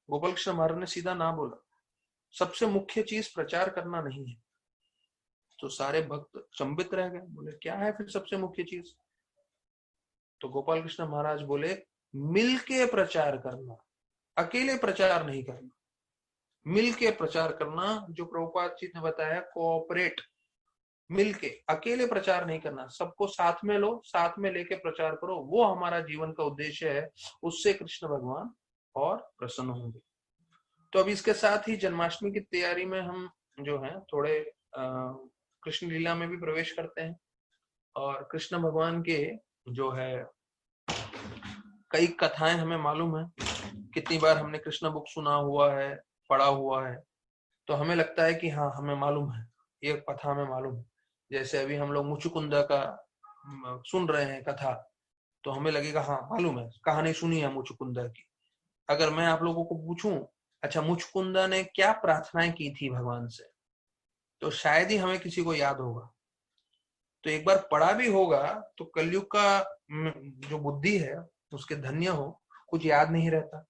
Speaker 1: गोपाल कृष्ण महाराज ने सीधा ना बोला, सबसे मुख्य चीज प्रचार करना नहीं है। तो सारे भक्त चंबित रह गए, बोले क्या है फिर सबसे मुख्य चीज। तो गोपाल कृष्ण महाराज बोले मिलके प्रचार करना, अकेले प्रचार नहीं करना, मिलके प्रचार करना। जो प्रभुपाद जी ने बताया, कोऑपरेट, मिलके, अकेले प्रचार नहीं करना, सबको साथ में लो, साथ में लेके प्रचार करो, वो हमारा जीवन का उद्देश्य है। उससे कृष्ण भगवान और प्रसन्न होंगे। तो अब इसके साथ ही जन्माष्टमी की तैयारी में हम जो है थोड़े कृष्ण लीला में भी प्रवेश करते हैं। और कृष्ण भगवान के जो है कई कथाएं हमें मालूम है, कितनी बार हमने कृष्ण बुक सुना हुआ है, पढ़ा हुआ है, तो हमें लगता है कि हाँ हमें मालूम है, ये कथा हमें मालूम है। जैसे अभी हम लोग मुचुकुंदा का सुन रहे हैं कथा, तो हमें लगेगा हाँ मालूम है, कहानी सुनी है मुचुकुंदा की। अगर मैं आप लोगों को पूछूं, अच्छा मुचुकुंदा ने क्या प्रार्थनाएं की थी भगवान से, तो शायद ही हमें किसी को याद होगा। तो एक बार पढ़ा भी होगा तो कलयुग का जो बुद्धि है उसके धन्य हो, कुछ याद नहीं रहता।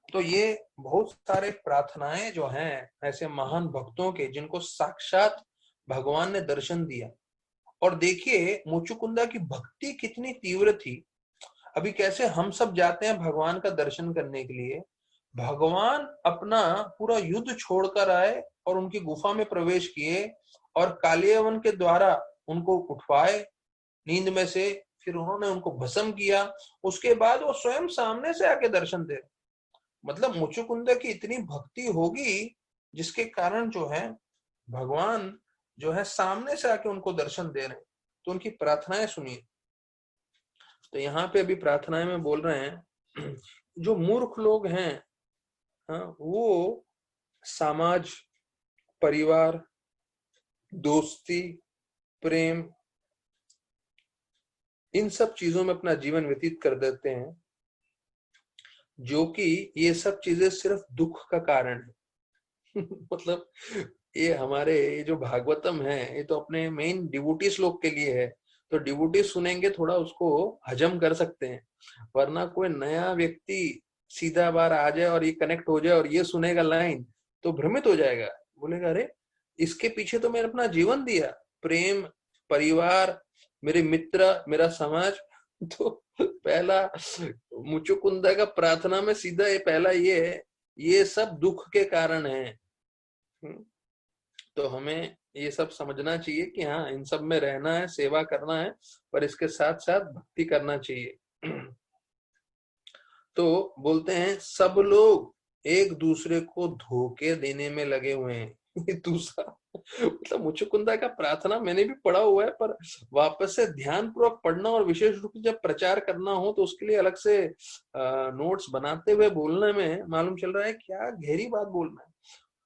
Speaker 1: तो ये बहुत सारे प्रार्थनाएं जो हैं ऐसे महान भक्तों के, जिनको साक्षात भगवान ने दर्शन दिया। और देखिए मुचुकुंदा की भक्ति कितनी तीव्र थी। अभी कैसे हम सब जाते हैं भगवान का दर्शन करने के लिए, भगवान अपना पूरा युद्ध छोड़कर आए और उनकी गुफा में प्रवेश किए और कालियवन के द्वारा उनको उठवाए नींद में से, फिर उन्होंने उनको भस्म किया, उसके बाद वो स्वयं सामने से आके दर्शन दे। मतलब मुचुकुंद की इतनी भक्ति होगी जिसके कारण जो है भगवान जो है सामने से आके उनको दर्शन दे रहे हैं। तो उनकी प्रार्थनाएं सुनिए। तो यहाँ पे अभी प्रार्थनाएं में बोल रहे हैं, जो मूर्ख लोग हैं, हाँ, वो समाज, परिवार, दोस्ती, प्रेम, इन सब चीजों में अपना जीवन व्यतीत कर देते हैं, जो कि ये सब चीजें सिर्फ दुख का कारण है। मतलब ये हमारे ये जो भागवतम है ये तो अपने मेन डिवोटी श्लोक के लिए है, तो डिवोटी सुनेंगे थोड़ा उसको हजम कर सकते हैं, वरना कोई नया व्यक्ति सीधा बार आ जाए और ये कनेक्ट हो जाए और ये सुनेगा लाइन तो भ्रमित हो जाएगा, बोलेगा अरे इसके पीछे तो मैंने अपना जीवन दिया, प्रेम, परिवार, मेरे मित्र, मेरा समाज। तो पहला मुचुकुंदा का प्रार्थना में सीधा ये पहला ये है, ये सब दुख के कारण है। तो हमें ये सब समझना चाहिए कि हाँ इन सब में रहना है, सेवा करना है, पर इसके साथ साथ भक्ति करना चाहिए। तो बोलते हैं सब लोग एक दूसरे को धोखे देने में लगे हुए हैं। ये दूसरा मतलब मुचुकुंदा का प्रार्थना मैंने भी पढ़ा हुआ है, पर वापस से ध्यान पूर्वक पढ़ना और विशेष रूप से जब प्रचार करना हो तो उसके लिए अलग से नोट्स बनाते हुए बोलने में मालूम चल रहा है क्या गहरी बात बोलना है।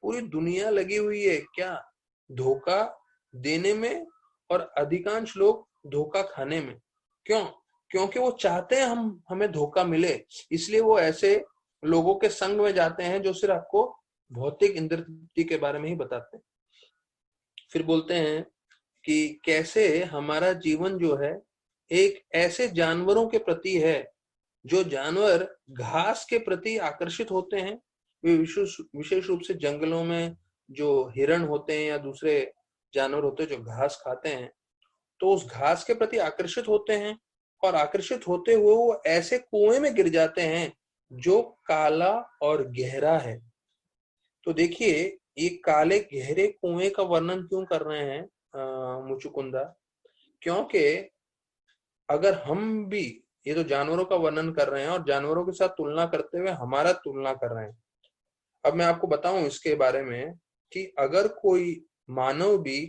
Speaker 1: पूरी दुनिया लगी हुई है क्या धोखा देने में, और अधिकांश लोग धोखा खाने में। क्यों? क्योंकि वो चाहते हैं हमें धोखा मिले, इसलिए वो ऐसे लोगों के संग में जाते हैं जो सिर्फ आपको भौतिक इंद्रिय तृप्ति के बारे में ही बताते हैं। फिर बोलते हैं कि कैसे हमारा जीवन जो है एक ऐसे जानवरों के प्रति है, जो जानवर घास के प्रति आकर्षित होते हैं। वे विशेष रूप से जंगलों में जो हिरण होते हैं या दूसरे जानवर होते हैं जो घास खाते हैं, तो उस घास के प्रति आकर्षित होते हैं, और आकर्षित होते हुए वो ऐसे कुएं में गिर जाते हैं जो काला और गहरा है। तो देखिए ये काले गहरे कुएं का वर्णन क्यों कर रहे हैं मुचुकुंदा, क्योंकि अगर हम भी, ये तो जानवरों का वर्णन कर रहे हैं और जानवरों के साथ तुलना करते हुए हमारा तुलना कर रहे हैं। अब मैं आपको बताऊं इसके बारे में कि अगर कोई मानव भी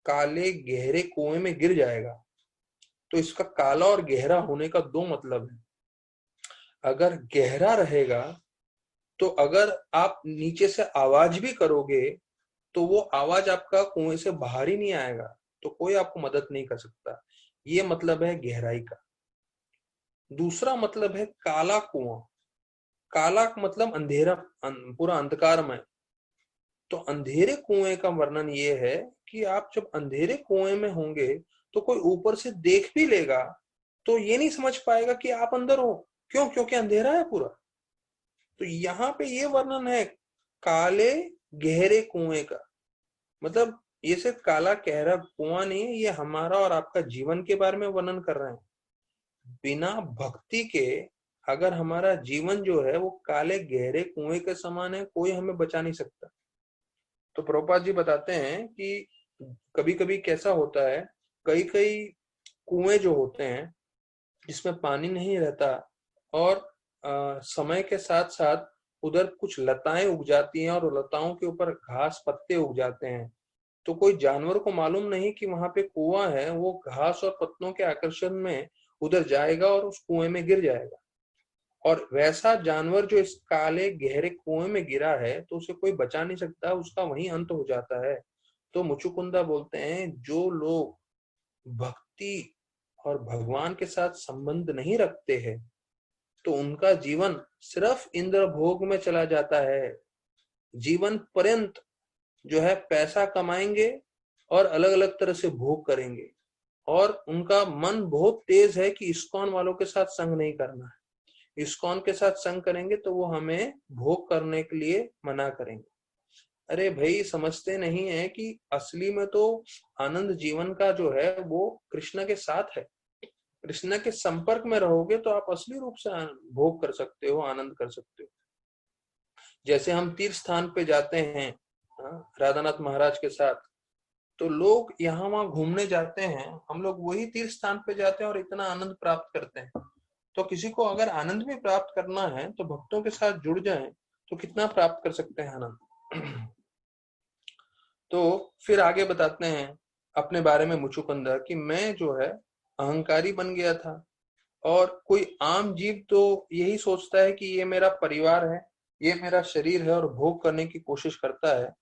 Speaker 1: काले गहरे कुएं में गिर जाएगा तो इसका काला और गहरा होने का दो मतलब है। अगर गहरा रहेगा तो अगर आप नीचे से आवाज भी करोगे तो वो आवाज आपका कुएं से बाहर ही नहीं आएगा, तो कोई आपको मदद नहीं कर सकता। ये मतलब है गहराई का। दूसरा मतलब है काला कुआं। काला मतलब अंधेरा, पूरा अंधकारमय। तो अंधेरे कुएं का वर्णन ये है कि आप जब अंधेरे कुएं में होंगे तो कोई ऊपर से देख भी लेगा तो ये नहीं समझ पाएगा कि आप अंदर हो। क्यों? क्योंकि अंधेरा है पूरा। तो यहाँ पे ये वर्णन है काले गहरे कुएं का, मतलब ये सिर्फ काला गहरा कुआं नहीं है, ये हमारा और आपका जीवन के बारे में वर्णन कर रहे हैं। बिना भक्ति के अगर हमारा जीवन जो है वो काले गहरे कुएं के समान है, कोई हमें बचा नहीं सकता। तो प्रभुपाद जी बताते हैं कि कभी कभी कैसा होता है, कई कई कुएं जो होते हैं जिसमें पानी नहीं रहता और समय के साथ साथ उधर कुछ लताएं उग जाती हैं और लताओं के ऊपर घास पत्ते उग जाते हैं। तो कोई जानवर को मालूम नहीं कि वहां पे कुआं है, वो घास और पत्तों के आकर्षण में उधर जाएगा और उस कुएं में गिर जाएगा। और वैसा जानवर जो इस काले गहरे कुएं में गिरा है तो उसे कोई बचा नहीं सकता, उसका वहीं अंत हो जाता है। तो मुचुकुंदा बोलते हैं जो लोग भक्ति और भगवान के साथ संबंध नहीं रखते हैं तो उनका जीवन सिर्फ इंद्र भोग में चला जाता है। जीवन पर्यंत जो है पैसा कमाएंगे और अलग अलग तरह से भोग करेंगे, और उनका मन बहुत तेज है कि इस्कॉन वालों के साथ संग नहीं करना है। इस्कॉन के साथ संग करेंगे तो वो हमें भोग करने के लिए मना करेंगे। अरे भाई समझते नहीं है कि असली में तो आनंद जीवन का जो है वो कृष्ण के साथ है। कृष्ण के संपर्क में रहोगे तो आप असली रूप से भोग कर सकते हो, आनंद कर सकते हो। जैसे हम तीर्थ स्थान पे जाते हैं राधानाथ महाराज के साथ, तो लोग यहाँ वहां घूमने जाते हैं, हम लोग वही तीर्थ स्थान पे जाते हैं और इतना आनंद प्राप्त करते हैं। तो किसी को अगर आनंद भी प्राप्त करना है तो भक्तों के साथ जुड़ जाएं तो कितना प्राप्त कर सकते हैं आनंद। तो फिर आगे बताते हैं अपने बारे में मुचुकुंदा कि मैं जो है अहंकारी बन गया था, और कोई आम जीव तो यही सोचता है कि ये मेरा परिवार है, ये मेरा शरीर है और भोग करने की कोशिश करता है।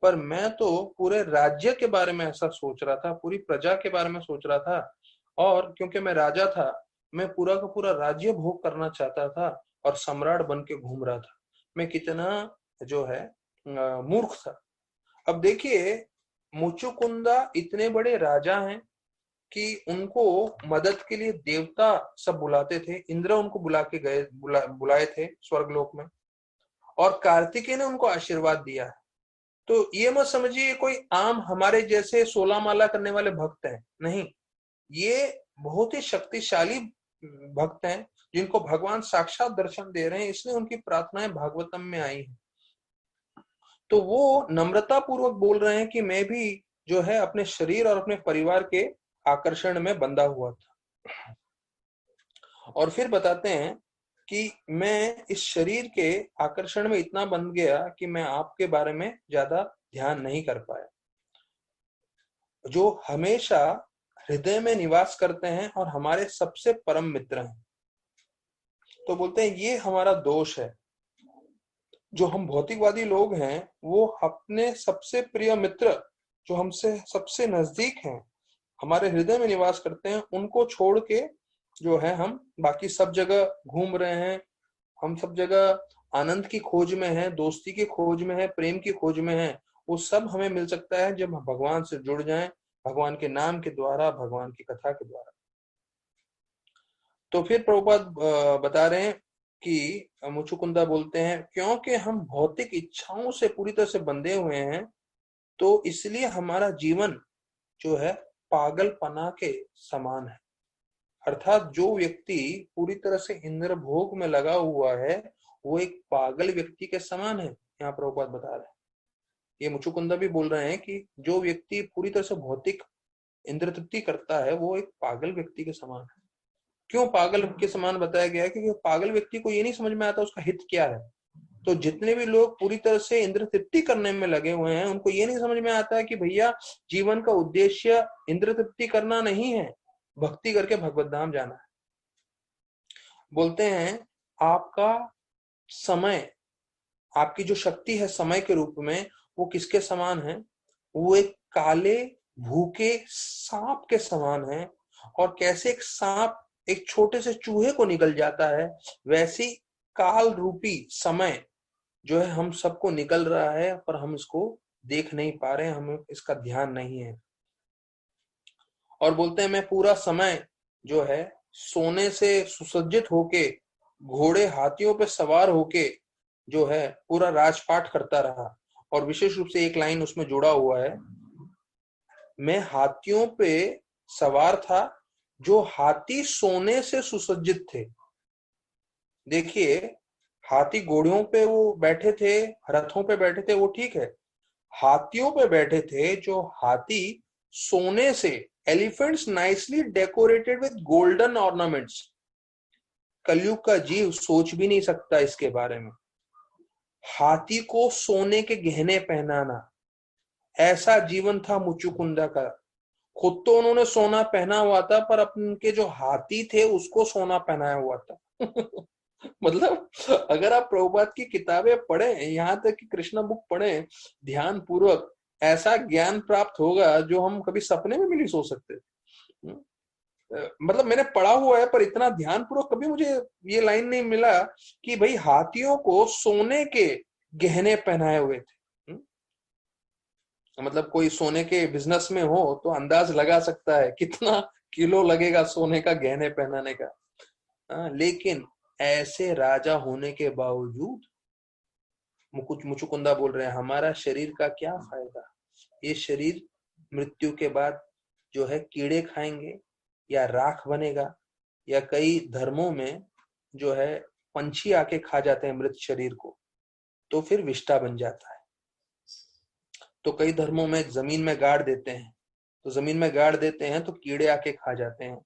Speaker 1: पर मैं तो पूरे राज्य के बारे में ऐसा सोच रहा था, पूरी प्रजा के बारे में सोच रहा था, और क्योंकि मैं राजा था, मैं पूरा का पूरा राज्य भोग करना चाहता था और सम्राट बन के घूम रहा था। मैं कितना जो है मूर्ख था। अब देखिए, मुचुकुंदा इतने बड़े राजा हैं कि उनको मदद के लिए देवता सब बुलाते थे। इंद्र उनको बुलाए थे स्वर्गलोक में, और कार्तिकेय ने उनको आशीर्वाद दिया है। तो ये मत समझिए कोई आम हमारे जैसे 16 माला करने वाले भक्त हैं, नहीं, ये बहुत ही शक्तिशाली भक्त हैं जिनको भगवान साक्षात दर्शन दे रहे हैं, इसलिए उनकी प्रार्थनाएं भागवतम में आई हैं। तो वो नम्रता पूर्वक बोल रहे हैं कि मैं भी जो है अपने शरीर और अपने परिवार के आकर्षण में बंधा हुआ था। और फिर बताते हैं कि मैं इस शरीर के आकर्षण में इतना बंध गया कि मैं आपके बारे में ज्यादा ध्यान नहीं कर पाया, जो हमेशा हृदय में निवास करते हैं और हमारे सबसे परम मित्र हैं। तो बोलते हैं ये हमारा दोष है, जो हम भौतिकवादी लोग हैं वो अपने सबसे प्रिय मित्र जो हमसे सबसे नजदीक हैं, हमारे हृदय में निवास करते हैं, उनको छोड़ के जो है हम बाकी सब जगह घूम रहे हैं। हम सब जगह आनंद की खोज में हैं, दोस्ती की खोज में हैं, प्रेम की खोज में हैं। वो सब हमें मिल सकता है जब हम भगवान से जुड़ जाएं, भगवान के नाम के द्वारा, भगवान की कथा के द्वारा। तो फिर प्रभुपाद बता रहे हैं कि मुचुकुंदा बोलते हैं क्योंकि हम भौतिक इच्छाओं से पूरी तरह से बंधे हुए हैं, तो इसलिए हमारा जीवन जो है पागलपना के समान है। अर्थात जो व्यक्ति पूरी तरह से इंद्र भोग में लगा हुआ है वो एक पागल व्यक्ति के समान है। यहाँ प्रभुपाद बता रहे हैं, ये मुचुकुंदा भी बोल रहे हैं कि जो व्यक्ति पूरी तरह से भौतिक इंद्र तृप्ति करता है वो एक पागल व्यक्ति के समान है। क्यों पागल के समान बताया गया है? क्योंकि पागल व्यक्ति को ये नहीं समझ में आता उसका हित क्या है। तो जितने भी लोग पूरी तरह से इंद्र तृप्ति करने में लगे हुए हैं उनको ये नहीं समझ में आता है कि भैया जीवन का उद्देश्य इंद्र तृप्ति करना नहीं है, भक्ति करके भगवत धाम जाना है। बोलते हैं आपका समय, आपकी जो शक्ति है समय के रूप में, वो किसके समान है? वो एक काले भूखे सांप के समान है। और कैसे एक सांप एक छोटे से चूहे को निगल जाता है, वैसी काल रूपी समय जो है हम सबको निकल रहा है, पर हम इसको देख नहीं पा रहे हैं, हमें इसका ध्यान नहीं है। और बोलते हैं मैं पूरा समय जो है सोने से सुसज्जित होके, घोड़े हाथियों पे सवार होके जो है पूरा राजपाट करता रहा। और विशेष रूप से एक लाइन उसमें जुड़ा हुआ है, मैं हाथियों पे सवार था जो हाथी सोने से सुसज्जित थे। देखिए, हाथी घोड़ियों पे वो बैठे थे, रथों पे बैठे थे, वो ठीक है, हाथियों पे बैठे थे जो हाथी सोने से, elephants nicely decorated with golden ornaments. कलयुग का जीव सोच भी नहीं सकता इसके बारे में। हाथी को सोने के गहने पहनाना, ऐसा जीवन था मुचुकुंदा का। खुद तो उन्होंने सोना पहना हुआ था, पर अपने जो हाथी थे उसको सोना पहनाया हुआ था। मतलब अगर आप प्रभुपाद की किताबें पढ़े, यहाँ तक कि कृष्णा बुक पढ़े ध्यान पूर्वक, ऐसा ज्ञान प्राप्त होगा जो हम कभी सपने में भी नहीं सोच सकते। मतलब मैंने पढ़ा हुआ है पर इतना ध्यान पूर्वक कभी मुझे ये लाइन नहीं मिला कि भाई हाथियों को सोने के गहने पहनाए हुए थे। मतलब कोई सोने के बिजनेस में हो तो अंदाज लगा सकता है कितना किलो लगेगा सोने का गहने पहनाने का। लेकिन ऐसे राजा होने के बावजूद मुचुकुंदा बोल रहे हैं हमारा शरीर का क्या फायदा, ये शरीर मृत्यु के बाद जो है कीड़े खाएंगे या राख बनेगा, या कई धर्मों में जो है पंछी आके खा जाते हैं मृत शरीर को तो फिर विष्ठा बन जाता है। तो कई धर्मों में जमीन में गाड़ देते हैं, तो जमीन में गाड़ देते हैं तो कीड़े आके खा जाते हैं।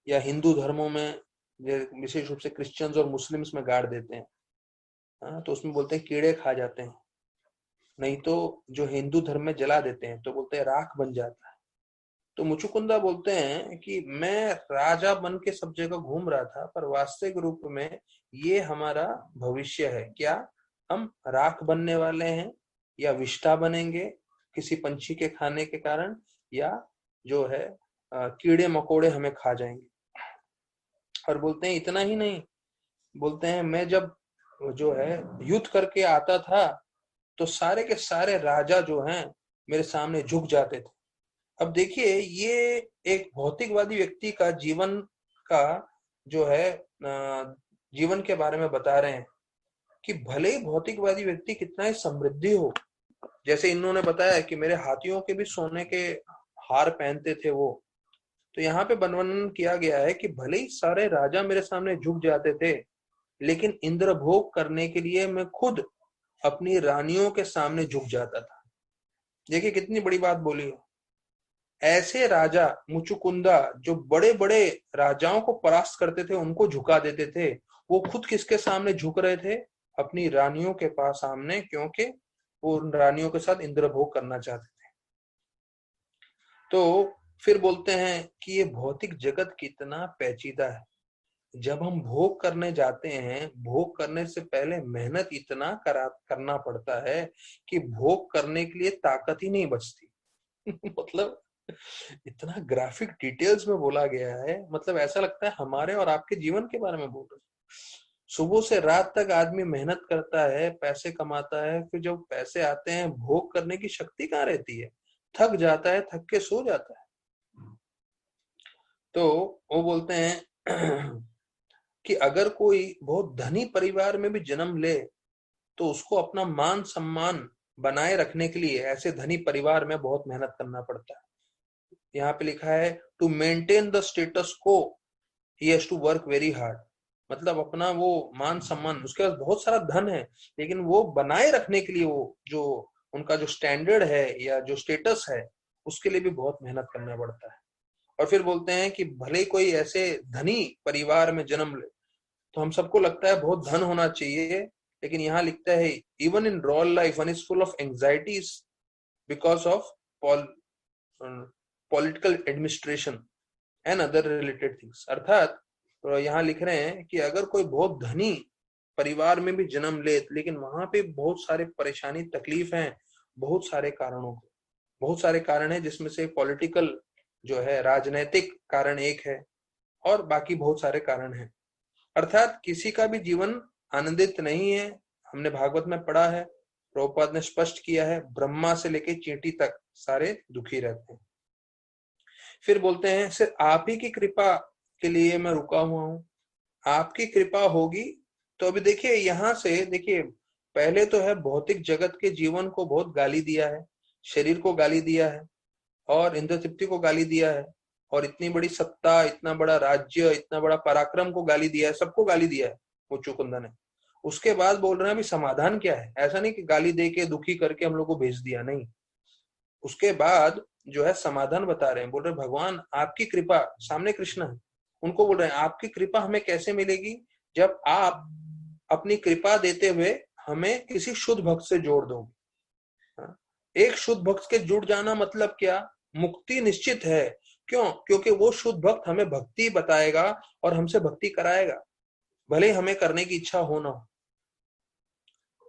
Speaker 1: या हिंदू धर्मों में विशेष रूप से क्रिश्चियंस और मुस्लिम्स में गाड़ देते हैं, तो उसमें बोलते हैं कीड़े खा जाते हैं। नहीं तो जो हिंदू धर्म में जला देते हैं तो बोलते हैं राख बन जाता है। तो मुचुकुंदा बोलते हैं कि मैं राजा बन के सब जगह घूम रहा था, पर वास्तविक रूप में ये हमारा भविष्य है। क्या हम राख बनने वाले हैं या विष्ठा बनेंगे किसी पंछी के खाने के कारण, या जो है कीड़े मकोड़े हमें खा जाएंगे। और बोलते हैं इतना ही नहीं, बोलते हैं मैं जब जो है युद्ध करके आता था तो सारे के सारे राजा जो हैं मेरे सामने झुक जाते थे। अब देखिए, ये एक भौतिकवादी व्यक्ति का जीवन का जो है जीवन के बारे में बता रहे हैं कि भले ही भौतिकवादी व्यक्ति कितना ही समृद्धि हो, जैसे इन्होंने बताया कि मेरे हाथियों के भी सोने के हार पहनते थे वो, तो यहाँ पे वर्णन किया गया है कि भले ही सारे राजा मेरे सामने झुक जाते थे, लेकिन इंद्रभोग करने के लिए मैं खुद अपनी रानियों के सामने झुक जाता था। देखिए कितनी बड़ी बात बोली है। ऐसे राजा मुचुकुंदा जो बड़े बड़े राजाओं को परास्त करते थे, उनको झुका देते थे, वो खुद किसके सामने झुक रहे थे? अपनी रानियों के पास सामने, क्योंकि वो उन रानियों के साथ इंद्रभोग करना चाहते थे। तो फिर बोलते हैं कि ये भौतिक जगत कितना पेचीदा है। जब हम भोग करने जाते हैं, भोग करने से पहले मेहनत इतना करना पड़ता है कि भोग करने के लिए ताकत ही नहीं बचती। मतलब इतना ग्राफिक डिटेल्स में बोला गया है, मतलब ऐसा लगता है हमारे और आपके जीवन के बारे में बोल रहे हैं। सुबह से रात तक आदमी मेहनत करता है, पैसे कमाता है, फिर जब पैसे आते हैं भोग करने की शक्ति कहाँ रहती है, थक जाता है, थक के सो जाता है। तो वो बोलते हैं कि अगर कोई बहुत धनी परिवार में भी जन्म ले तो उसको अपना मान सम्मान बनाए रखने के लिए ऐसे धनी परिवार में बहुत मेहनत करना पड़ता है। यहाँ पे लिखा है to maintain the status quo he has to work very hard. मतलब अपना वो मान सम्मान, उसके पास बहुत सारा धन है, लेकिन वो बनाए रखने के लिए वो जो उनका जो स्टैंडर्ड है या जो स्टेटस है, उसके लिए भी बहुत मेहनत करना पड़ता है। और फिर बोलते हैं कि भले कोई ऐसे धनी परिवार में जन्म ले, तो हम सबको लगता है बहुत धन होना चाहिए, लेकिन यहाँ लिखता है even in royal life one is full of anxieties because of political administration and other related things. अर्थात यहाँ लिख रहे हैं कि अगर कोई बहुत धनी परिवार में भी जन्म ले, लेकिन वहां पे बहुत सारे परेशानी तकलीफ हैं, बहुत सारे कारणों को, बहुत सारे कारण है, जिसमें से पॉलिटिकल जो है राजनैतिक कारण एक है, और बाकी बहुत सारे कारण हैं। अर्थात किसी का भी जीवन आनंदित नहीं है। हमने भागवत में पढ़ा है, प्रभुपाद ने स्पष्ट किया है, ब्रह्मा से लेके चींटी तक सारे दुखी रहते हैं। फिर बोलते हैं सिर्फ आप ही की कृपा के लिए मैं रुका हुआ हूं, आपकी कृपा होगी तो। अभी देखिए यहां से देखिए, पहले तो है भौतिक जगत के जीवन को बहुत गाली दिया है, शरीर को गाली दिया है, और इंद्र तृप्ति को गाली दिया है, और इतनी बड़ी सत्ता, इतना बड़ा राज्य, इतना बड़ा पराक्रम को गाली दिया है, सबको गाली दिया है मुचुकुंदा ने। उसके बाद बोल रहे हैं अभी समाधान क्या है। ऐसा नहीं कि गाली दे के दुखी करके हम लोग को भेज दिया, नहीं। उसके बाद जो है समाधान बता रहे हैं, बोल रहे हैं भगवान आपकी कृपा, सामने कृष्ण है, उनको बोल रहे हैं आपकी कृपा हमें कैसे मिलेगी, जब आप अपनी कृपा देते हुए हमें किसी शुद्ध भक्त से जोड़ दोगे। एक शुद्ध भक्त के जुड़ जाना मतलब क्या? मुक्ति निश्चित है। क्यों? क्योंकि वो शुद्ध भक्त हमें भक्ति बताएगा और हमसे भक्ति कराएगा, भले हमें करने की इच्छा हो ना हो।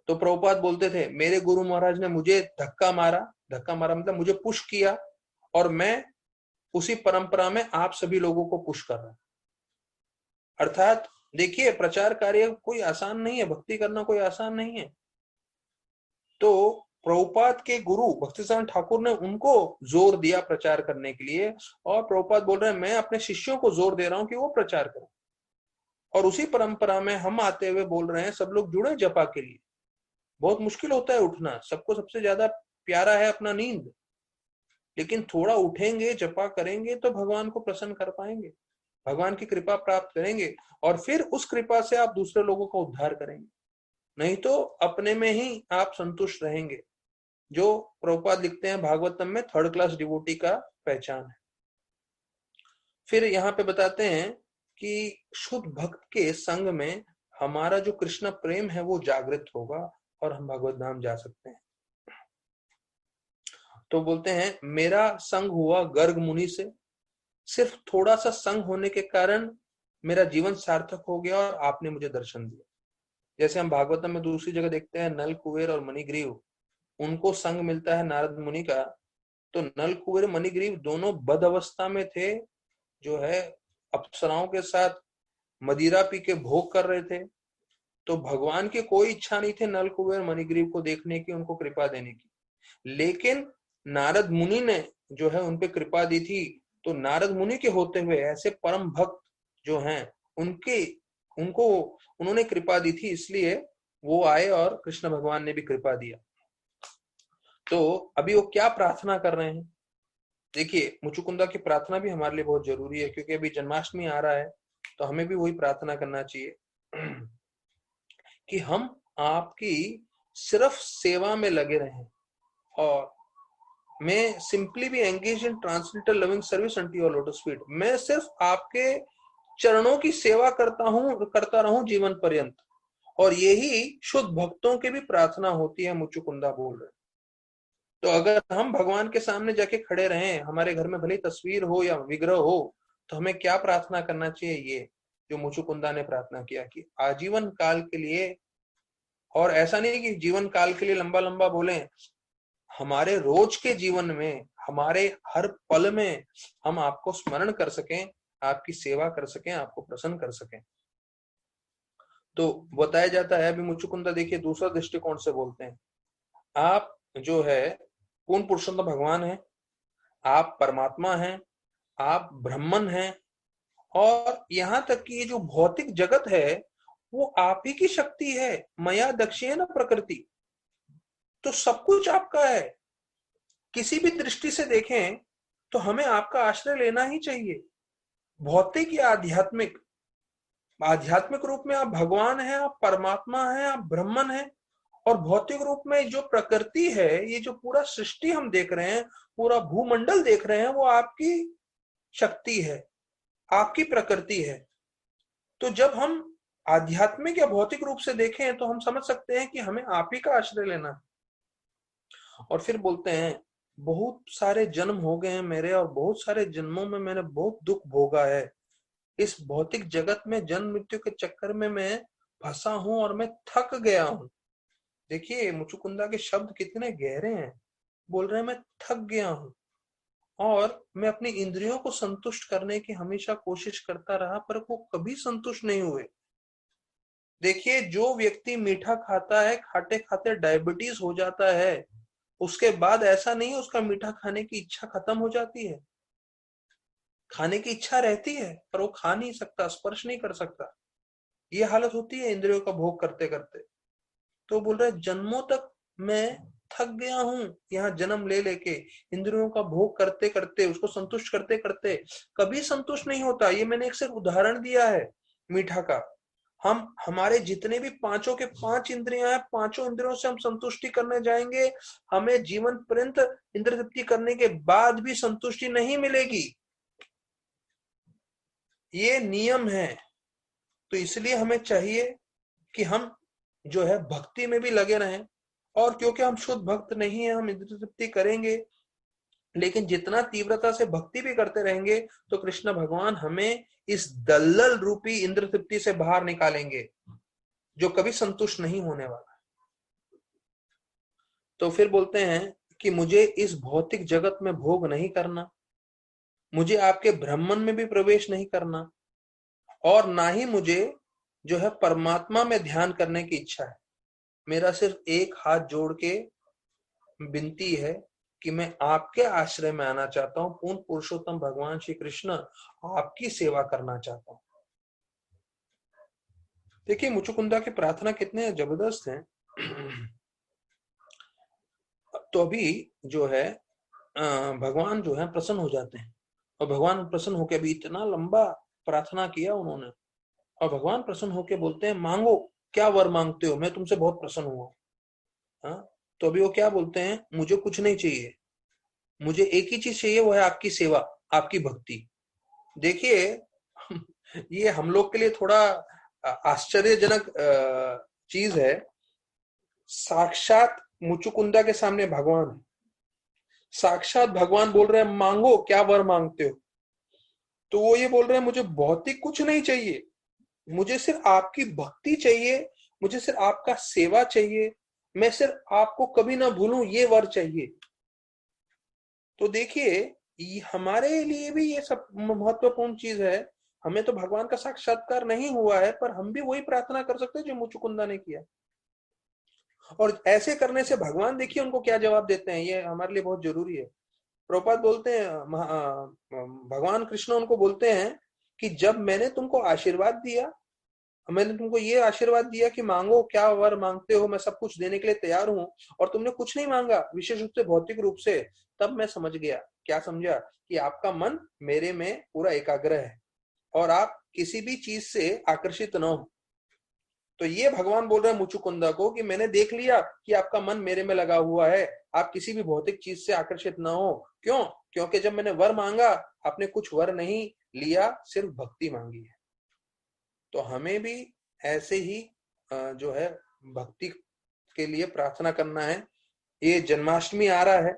Speaker 1: तो प्रभुपाद बोलते थे मेरे गुरु महाराज ने मुझे धक्का मारा, धक्का मारा मतलब मुझे पुश किया, और मैं उसी परंपरा में आप सभी लोगों को पुश कर रहा हूं। अर्थात देखिए, प्रचार कार्य कोई आसान नहीं है, भक्ति करना कोई आसान नहीं है। तो प्रभुपाद के गुरु भक्तिसार ठाकुर ने उनको जोर दिया प्रचार करने के लिए, और प्रभुपाद बोल रहे हैं मैं अपने शिष्यों को जोर दे रहा हूं कि वो प्रचार करें। और उसी परंपरा में हम आते हुए बोल रहे हैं सब लोग जुड़े जपा के लिए। बहुत मुश्किल होता है उठना, सबको सबसे ज्यादा प्यारा है अपना नींद, लेकिन थोड़ा उठेंगे, जपा करेंगे तो भगवान को प्रसन्न कर पाएंगे, भगवान की कृपा प्राप्त करेंगे, और फिर उस कृपा से आप दूसरे लोगों का उद्धार करेंगे। नहीं तो अपने में ही आप संतुष्ट रहेंगे, जो प्रभुपाद लिखते हैं भागवतम में थर्ड क्लास डिवोटी का पहचान है। फिर यहाँ पे बताते हैं कि शुद्ध भक्त के संग में हमारा जो कृष्ण प्रेम है वो जागृत होगा और हम भगवत धाम जा सकते हैं। तो बोलते हैं मेरा संग हुआ गर्ग मुनि से, सिर्फ थोड़ा सा संग होने के कारण मेरा जीवन सार्थक हो गया और आपने मुझे दर्शन दिया। जैसे हम भागवतम में दूसरी जगह देखते हैं नल कुबेर और मणिग्रीव, उनको संग मिलता है नारद मुनि का, तो नल कुबेर मणिग्रीव दोनों बद अवस्था में थे, जो है अप्सराओं के साथ मदिरा पी के भोग कर रहे थे। तो भगवान की कोई इच्छा नहीं थी नल कुबेर मणिग्रीव को देखने की, उनको कृपा देने की, लेकिन नारद मुनि ने जो है उनपे कृपा दी थी। तो नारद मुनि के होते हुए ऐसे परम भक्त जो हैं उनके उनको उन्होंने कृपा दी थी, इसलिए वो आए और कृष्ण भगवान ने भी कृपा दिया। तो अभी वो क्या प्रार्थना कर रहे हैं, देखिए मुचुकुंदा की प्रार्थना भी हमारे लिए बहुत जरूरी है, क्योंकि अभी जन्माष्टमी आ रहा है, तो हमें भी वही प्रार्थना करना चाहिए कि हम आपकी सिर्फ सेवा में लगे रहें, और मैं सिंपली भी engage in translator loving service unto your lotus feet, मैं सिर्फ आपके चरणों की सेवा करता रहूं जीवन पर्यंत। और यही शुद्ध भक्तों की भी प्रार्थना होती है, मुचुकुंदा बोल रहे। तो अगर हम भगवान के सामने जाके खड़े रहें, हमारे घर में भले तस्वीर हो या विग्रह हो, तो हमें क्या प्रार्थना करना चाहिए, ये जो मुचुकुंदा ने प्रार्थना किया कि आजीवन काल के लिए, और ऐसा नहीं कि जीवन काल के लिए लंबा लंबा बोलें, हमारे रोज के जीवन में, हमारे हर पल में हम आपको स्मरण कर सकें, आपकी सेवा कर सकें, आपको प्रसन्न कर सकें। तो बताया जाता है, अभी मुचुकुंदा देखिए दूसरा दृष्टिकोण से बोलते हैं, आप जो है पूर्ण पुरुषोत्तम भगवान है, आप परमात्मा हैं, आप ब्रह्मन हैं, और यहां तक कि ये जो भौतिक जगत है वो आप ही की शक्ति है, मया दक्षिण प्रकृति, तो सब कुछ आपका है। किसी भी दृष्टि से देखें तो हमें आपका आश्रय लेना ही चाहिए, भौतिक या आध्यात्मिक। आध्यात्मिक रूप में आप भगवान हैं, आप परमात्मा हैं, आप ब्रह्मन हैं, और भौतिक रूप में जो प्रकृति है, ये जो पूरा सृष्टि हम देख रहे हैं, पूरा भूमंडल देख रहे हैं, वो आपकी शक्ति है, आपकी प्रकृति है। तो जब हम आध्यात्मिक या भौतिक रूप से देखें तो हम समझ सकते हैं कि हमें आप ही का आश्रय लेना है। और फिर बोलते हैं, बहुत सारे जन्म हो गए हैं मेरे, और बहुत सारे जन्मों में मैंने बहुत दुख भोगा है, इस भौतिक जगत में जन्म मृत्यु के चक्कर में मैं फंसा हूं और मैं थक गया हूं। देखिए मुचुकुंदा के शब्द कितने गहरे हैं, बोल रहे हैं मैं थक गया हूं, और मैं अपनी इंद्रियों को संतुष्ट करने की हमेशा कोशिश करता रहा, पर वो कभी संतुष्ट नहीं हुए। देखिए जो व्यक्ति मीठा खाता है, खाते खाते डायबिटीज हो जाता है, उसके बाद ऐसा नहीं है उसका मीठा खाने की इच्छा खत्म हो जाती है, खाने की इच्छा रहती है पर वो खा नहीं सकता, स्पर्श नहीं कर सकता। ये हालत होती है इंद्रियों का भोग करते करते। तो बोल रहा है जन्मों तक मैं थक गया हूं, यहाँ जन्म ले लेके इंद्रियों का भोग करते करते, उसको संतुष्ट करते करते, कभी संतुष्ट नहीं होता। ये मैंने एक सिर्फ उदाहरण दिया है मीठा का। हम हमारे जितने भी पांचों के पांच इंद्रियां हैं, पांचों इंद्रियों से हम संतुष्टि करने जाएंगे, हमें जीवन पर्यंत इंद्रिय तृप्ति करने के बाद भी संतुष्टि नहीं मिलेगी, ये नियम है। तो इसलिए हमें चाहिए कि हम जो है भक्ति में भी लगे रहें, और क्योंकि हम शुद्ध भक्त नहीं है, हम इंद्रिय तृप्ति करेंगे, लेकिन जितना तीव्रता से भक्ति भी करते रहेंगे तो कृष्ण भगवान हमें इस दलदल रूपी इंद्रिय तृप्ति से बाहर निकालेंगे, जो कभी संतुष्ट नहीं होने वाला। तो फिर बोलते हैं कि मुझे इस भौतिक जगत में भोग नहीं करना, मुझे आपके ब्रह्मन में भी प्रवेश नहीं करना, और ना ही मुझे जो है परमात्मा में ध्यान करने की इच्छा है। मेरा सिर्फ एक हाथ जोड़ के विनती है कि मैं आपके आश्रय में आना चाहता हूं, पूर्ण पुरुषोत्तम भगवान श्री कृष्ण, आपकी सेवा करना चाहता हूं। देखिए मुचुकुंदा की प्रार्थना कितने जबरदस्त हैं। तो अभी जो है भगवान जो है प्रसन्न हो जाते हैं, और भगवान प्रसन्न होकर, अभी इतना लंबा प्रार्थना किया उन्होंने, और भगवान प्रसन्न होकर बोलते हैं मांगो, क्या वर मांगते हो, मैं तुमसे बहुत प्रसन्न हुआ। हाँ, तो अभी वो क्या बोलते हैं, मुझे कुछ नहीं चाहिए, मुझे एक ही चीज चाहिए, वो है आपकी सेवा, आपकी भक्ति। देखिए ये हम लोग के लिए थोड़ा आश्चर्यजनक चीज है। साक्षात मुचुकुंदा के सामने भगवान है, साक्षात भगवान बोल रहे हैं मांगो, क्या वर मांगते हो। तो वो ये बोल रहे हैं मुझे भौतिक कुछ नहीं चाहिए, मुझे सिर्फ आपकी भक्ति चाहिए, मुझे सिर्फ आपका सेवा चाहिए, मैं सिर्फ आपको कभी ना भूलूं, ये वर चाहिए। तो देखिए, हमारे लिए भी ये सब महत्वपूर्ण चीज है। हमें तो भगवान का साक्षात्कार नहीं हुआ है, पर हम भी वही प्रार्थना कर सकते हैं जो मुचुकुंदा ने किया। और ऐसे करने से भगवान देखिए उनको क्या जवाब देते हैं, ये हमारे लिए बहुत जरूरी है। प्रभुपाद बोलते हैं, भगवान कृष्ण उनको बोलते हैं कि जब मैंने तुमको आशीर्वाद दिया, मैंने तुमको ये आशीर्वाद दिया कि मांगो, क्या वर मांगते हो, मैं सब कुछ देने के लिए तैयार हूं, और तुमने कुछ नहीं मांगा, विशेष रूप से भौतिक रूप से, तब मैं समझ गया। क्या समझा? कि आपका मन मेरे में पूरा एकाग्र है और आप किसी भी चीज से आकर्षित न हो। तो ये भगवान बोल रहे हैं मुचुकुंदा को कि मैंने देख लिया कि आपका मन मेरे में लगा हुआ है, आप किसी भी भौतिक चीज से आकर्षित न हो। क्यों? क्योंकि जब मैंने वर मांगा, आपने कुछ वर नहीं लिया, सिर्फ भक्ति मांगी है। तो हमें भी ऐसे ही जो है भक्ति के लिए प्रार्थना करना है। ये जन्माष्टमी आ रहा है,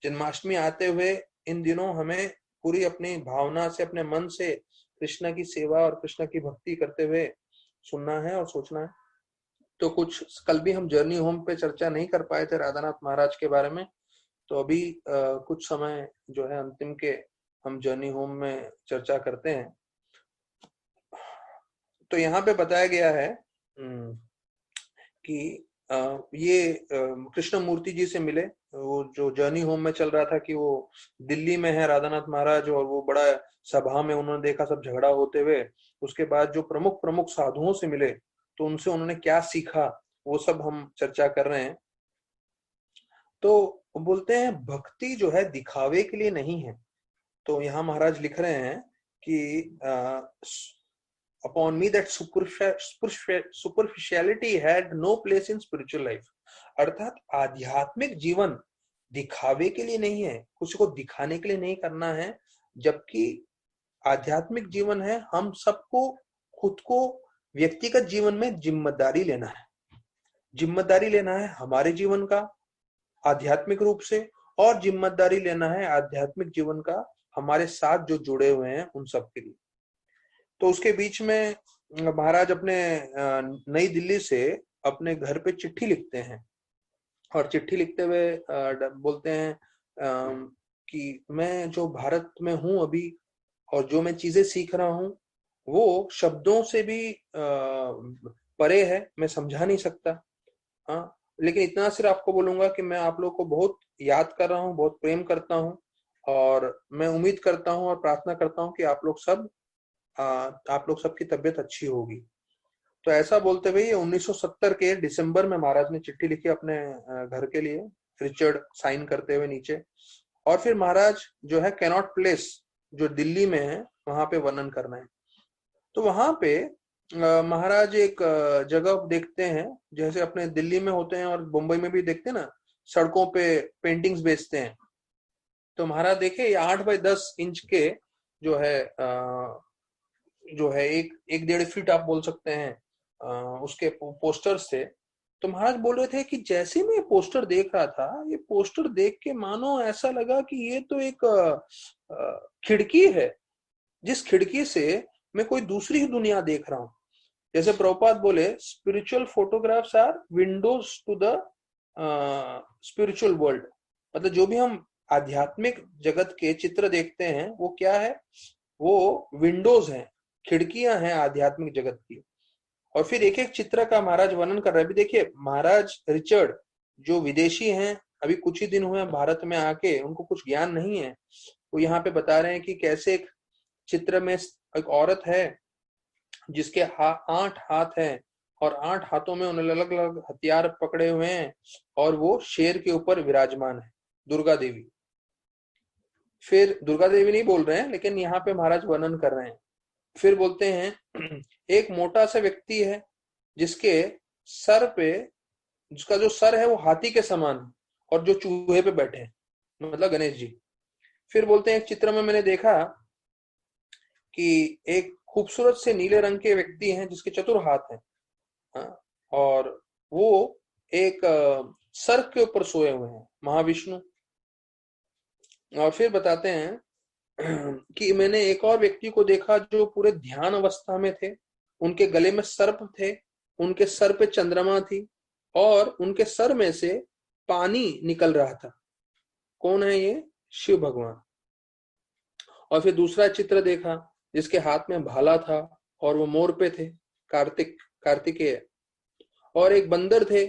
Speaker 1: जन्माष्टमी आते हुए इन दिनों हमें पूरी अपनी भावना से, अपने मन से कृष्ण की सेवा और कृष्ण की भक्ति करते हुए सुनना है और सोचना है। तो कुछ कल भी हम जर्नी होम पे चर्चा नहीं कर पाए थे राधानाथ महाराज के बारे में, तो अभी कुछ समय जो है अंतिम के हम जर्नी होम में चर्चा करते हैं। तो यहाँ पे बताया गया है कि ये कृष्ण मूर्ति जी से मिले। वो जो जर्नी होम में चल रहा था कि वो दिल्ली में है राधानाथ महाराज, और वो बड़ा सभा में उन्होंने देखा सब झगड़ा होते हुए। उसके बाद जो प्रमुख प्रमुख साधुओं से मिले, तो उनसे उन्होंने क्या सीखा, वो सब हम चर्चा कर रहे हैं। तो बोलते हैं भक्ति जो है दिखावे के लिए नहीं है। तो यहाँ महाराज लिख रहे हैं कि upon me that superficiality had no place in spiritual life। अर्थात आध्यात्मिक जीवन दिखावे के लिए नहीं है, कुछ को दिखाने के लिए नहीं करना है, जबकि आध्यात्मिक जीवन है हम सबको खुद को व्यक्तिगत जीवन में जिम्मेदारी लेना है। जिम्मेदारी लेना है हमारे जीवन का आध्यात्मिक रूप से, और जिम्मेदारी लेना है आध्यात्मिक जीवन का हमारे साथ जो जुड़े हुए हैं उन सब के लिए। तो उसके बीच में महाराज अपने नई दिल्ली से अपने घर पे चिट्ठी लिखते हैं, और चिट्ठी लिखते हुए बोलते हैं कि मैं जो भारत में हूं अभी, और जो मैं चीजें सीख रहा हूं वो शब्दों से भी परे है, मैं समझा नहीं सकता। हाँ, लेकिन इतना सिर्फ आपको बोलूंगा कि मैं आप लोग को बहुत याद कर रहा हूँ, बहुत प्रेम करता हूँ, और मैं उम्मीद करता हूँ और प्रार्थना करता हूँ कि आप लोग सबकी तबीयत अच्छी होगी। तो ऐसा बोलते हुए ये 1970 के दिसंबर में महाराज ने चिट्ठी लिखी अपने घर के लिए, रिचर्ड साइन करते हुए नीचे। और फिर महाराज जो है कैनॉट प्लेस जो दिल्ली में है वहां पे वर्णन करना है। तो वहां पे महाराज एक जगह देखते हैं, जैसे अपने दिल्ली में होते हैं और मुंबई में भी देखते हैं ना, सड़कों पे पेंटिंग्स बेचते हैं। तो महाराज देखे ये 8 बाय 10 इंच के जो है एक 1.5 फीट आप बोल सकते हैं उसके पोस्टर्स थे। तो महाराज बोल रहे थे कि जैसे मैं ये पोस्टर देख रहा था, ये पोस्टर देख के मानो ऐसा लगा कि ये तो एक खिड़की है, जिस खिड़की से मैं कोई दूसरी ही दुनिया देख रहा हूं। जैसे प्रभुपाद बोले, spiritual photographs are windows to the spiritual world. मतलब जो भी हम आध्यात्मिक जगत के चित्र देखते हैं वो क्या है, वो विंडोज हैं, खिड़कियां हैं आध्यात्मिक जगत की। और फिर एक एक चित्र का महाराज वर्णन कर रहे हैं। अभी देखिए महाराज रिचर्ड जो विदेशी हैं, अभी कुछ ही दिन हुए भारत में आके, उनको कुछ ज्ञान नहीं है, वो यहाँ पे बता रहे हैं कि कैसे एक चित्र में एक औरत है जिसके 8 हाथ हैं, और 8 हाथों में उन्होंने अलग अलग हथियार पकड़े हुए हैं, और वो शेर के ऊपर विराजमान है, दुर्गा देवी। फिर दुर्गा देवी नहीं बोल रहे हैं, लेकिन यहाँ पे महाराज वर्णन कर रहे हैं। फिर बोलते हैं एक मोटा सा व्यक्ति है जिसके सर पे, जिसका जो सर है वो हाथी के समान है, और जो चूहे पे बैठे हैं, मतलब गणेश जी। फिर बोलते हैं एक चित्र में मैंने देखा कि एक खूबसूरत से नीले रंग के व्यक्ति हैं जिसके चतुर हाथ हैं, और वो एक सर्प के ऊपर सोए हुए हैं, महाविष्णु। और फिर बताते हैं कि मैंने एक और व्यक्ति को देखा जो पूरे ध्यान अवस्था में थे, उनके गले में सर्प थे, उनके सर पे चंद्रमा थी, और उनके सर में से पानी निकल रहा था। कौन है ये? शिव भगवान। और फिर दूसरा चित्र देखा जिसके हाथ में भाला था और वो मोर पे थे, कार्तिकेय। और एक बंदर थे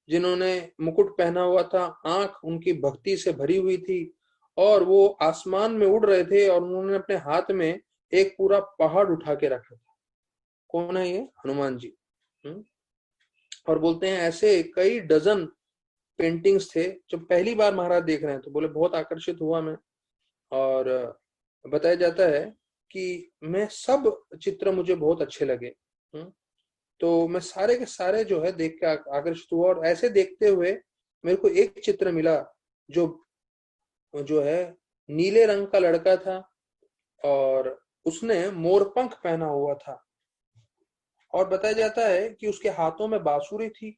Speaker 1: जिन्होंने मुकुट पहना हुआ था, आंख उनकी भक्ति से भरी हुई थी और वो आसमान में उड़ रहे थे और उन्होंने अपने हाथ में एक पूरा पहाड़ उठा के रखा था। कौन है ये? हनुमान जी। और बोलते हैं ऐसे कई डजन पेंटिंग्स थे। जब पहली बार महाराज देख रहे हैं तो बोले बहुत आकर्षित हुआ मैं। और बताया जाता है कि मैं सब चित्र मुझे बहुत अच्छे लगे। तो मैं सारे के सारे जो है देख के आकर्षित हुआ। और ऐसे देखते हुए मेरे को एक चित्र मिला जो जो है नीले रंग का लड़का था और उसने मोरपंख पहना हुआ था। और बताया जाता है कि उसके हाथों में बांसुरी थी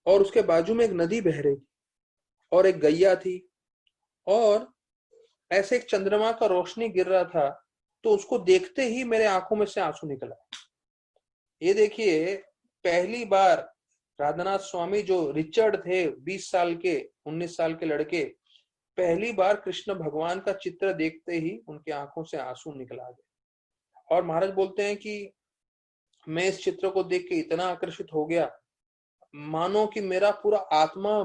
Speaker 1: और उसके बाजू में एक नदी बह रही थी और एक गैया थी और ऐसे एक चंद्रमा का रोशनी गिर रहा था। तो उसको देखते ही मेरे आंखों में से आंसू निकला। ये देखिए, पहली बार राधानाथ स्वामी जो रिचर्ड थे 20 साल के 19 साल के लड़के, पहली बार कृष्ण भगवान का चित्र देखते ही उनकी आंखों से आंसू निकला गए। और महाराज बोलते हैं कि मैं इस चित्र को देख के इतना आकर्षित हो गया, मानो कि मेरा पूरा आत्मा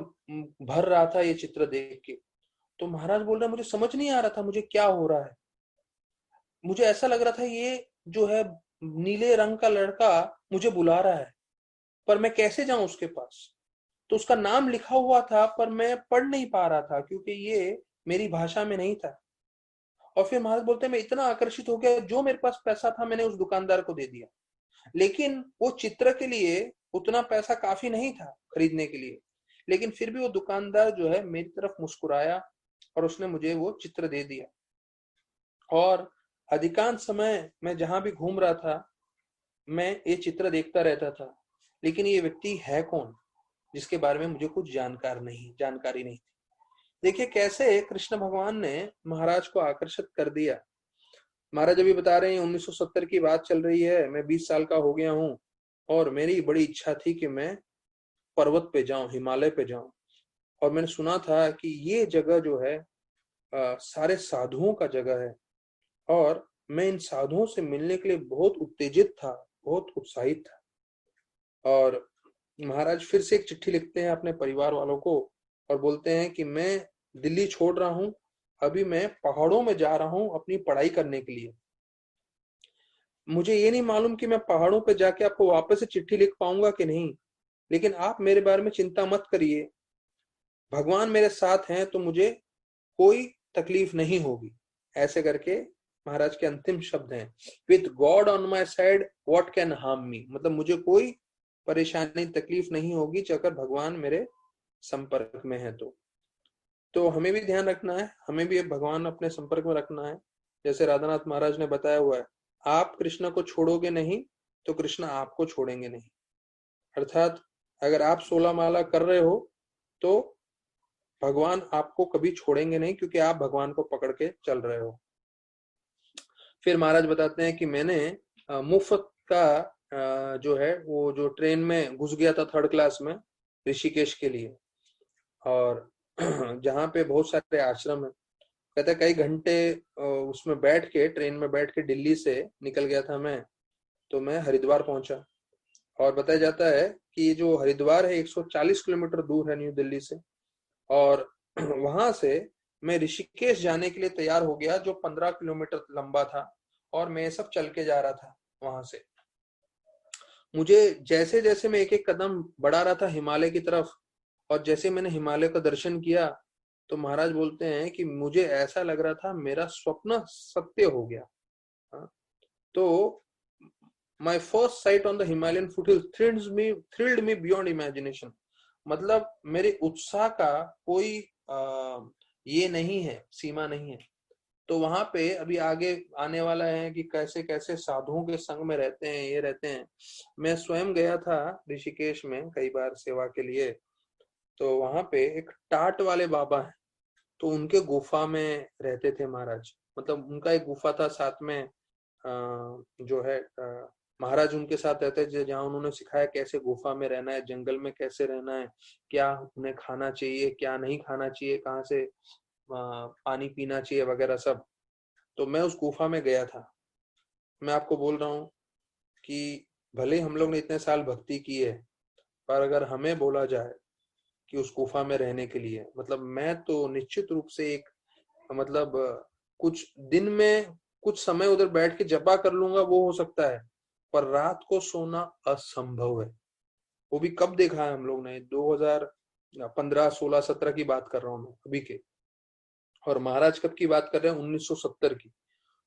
Speaker 1: भर रहा था ये चित्र देख के। तो महाराज बोल रहे मुझे समझ नहीं आ रहा था मुझे क्या हो रहा है। मुझे ऐसा लग रहा था ये जो है नीले रंग का लड़का मुझे बुला रहा है, पर मैं कैसे जाऊं उसके पास। तो उसका नाम लिखा हुआ था पर मैं पढ़ नहीं पा रहा था क्योंकि ये मेरी भाषा में नहीं था। और फिर महाराज बोलते हैं मैं इतना आकर्षित हो गया, जो मेरे पास पैसा था मैंने उस दुकानदार को दे दिया। लेकिन वो चित्र के लिए उतना पैसा काफी नहीं था खरीदने के लिए। लेकिन फिर भी वो दुकानदार जो है मेरी तरफ मुस्कुराया और उसने मुझे वो चित्र दे दिया। और अधिकांश समय मैं जहां भी घूम रहा था मैं ये चित्र देखता रहता था। लेकिन ये व्यक्ति है कौन जिसके बारे में मुझे कुछ जानकारी नहीं थी। देखिए कैसे कृष्ण भगवान ने महाराज को आकर्षित कर दिया। महाराज अभी बता रहे हैं 1970 की बात चल रही है, मैं 20 साल का हो गया हूँ और मेरी बड़ी इच्छा थी कि मैं पर्वत पे जाऊं, हिमालय पे जाऊं। और मैंने सुना था कि ये जगह जो है सारे साधुओं का जगह है और मैं इन साधुओं से मिलने के लिए बहुत उत्तेजित था, बहुत उत्साहित था। और महाराज फिर से एक चिट्ठी लिखते हैं अपने परिवार वालों को और बोलते हैं कि मैं दिल्ली छोड़ रहा हूं, अभी मैं पहाड़ों में जा रहा हूं अपनी पढ़ाई करने के लिए। मुझे ये नहीं मालूम कि मैं पहाड़ों पे जाके आपको वापस से चिट्ठी लिख पाऊंगा कि नहीं, लेकिन आप मेरे बारे में चिंता मत करिए, भगवान मेरे साथ हैं तो मुझे कोई तकलीफ नहीं होगी। ऐसे करके महाराज के अंतिम शब्द हैं, with God on my side what can harm me. मतलब मुझे कोई परेशानी तकलीफ नहीं होगी अगर भगवान मेरे संपर्क में है। तो हमें भी ध्यान रखना है, हमें भी भगवान अपने संपर्क में रखना है। जैसे राधानाथ महाराज ने बताया हुआ है, आप कृष्ण को छोड़ोगे नहीं तो कृष्ण आपको छोड़ेंगे नहीं। अर्थात अगर आप 16 माला कर रहे हो तो भगवान आपको कभी छोड़ेंगे नहीं क्योंकि आप भगवान को पकड़ के चल रहे हो। फिर महाराज बताते हैं कि मैंने मुफ्त का जो है वो जो ट्रेन में घुस गया था 3rd क्लास में ऋषिकेश के लिए, और जहाँ पे बहुत सारे आश्रम है। कहते कई घंटे उसमें बैठ के, ट्रेन में बैठ के दिल्ली से निकल गया था मैं, तो मैं हरिद्वार पहुंचा। और बताया जाता है कि ये जो हरिद्वार है 140 किलोमीटर दूर है न्यू दिल्ली से। और वहां से मैं ऋषिकेश जाने के लिए तैयार हो गया जो 15 किलोमीटर लंबा था और मैं सब चल के जा रहा था वहां से। मुझे जैसे जैसे मैं एक एक कदम बढ़ा रहा था हिमालय की तरफ, और जैसे मैंने हिमालय का दर्शन किया तो महाराज बोलते हैं कि मुझे ऐसा लग रहा था मेरा स्वप्न सत्य हो गया। हाँ, तो my first sight on the Himalayan foothills thrilled me beyond imagination. मतलब मेरे उत्साह का कोई ये नहीं है, सीमा नहीं है। तो वहां पे अभी आगे आने वाला है कि कैसे कैसे साधुओं के संग में रहते हैं, ये रहते हैं। मैं स्वयं गया था ऋषिकेश में कई बार सेवा के लिए, तो वहां पे एक टाट वाले बाबा हैं, तो उनके गुफा में रहते थे महाराज। मतलब उनका एक गुफा था, साथ में जो है महाराज उनके साथ रहते थे, जहाँ उन्होंने सिखाया कैसे गुफा में रहना है, जंगल में कैसे रहना है, क्या उन्हें खाना चाहिए, क्या नहीं खाना चाहिए, कहाँ से पानी पीना चाहिए वगैरह सब। तो मैं उस गुफा में गया था। मैं आपको बोल रहा हूँ कि भले हम लोग ने इतने साल भक्ति की है, पर अगर हमें बोला जाए कि उस गुफा में रहने के लिए, मतलब मैं तो निश्चित रूप से एक, मतलब कुछ दिन में कुछ समय उधर बैठ के जपा कर लूंगा, वो हो सकता है, पर रात को सोना असंभव है। वो भी कब देखा है हम लोग ने, 2015 16 17 की बात कर रहा हूँ मैं अभी के। और महाराज कब की बात कर रहे हैं, 1970 की।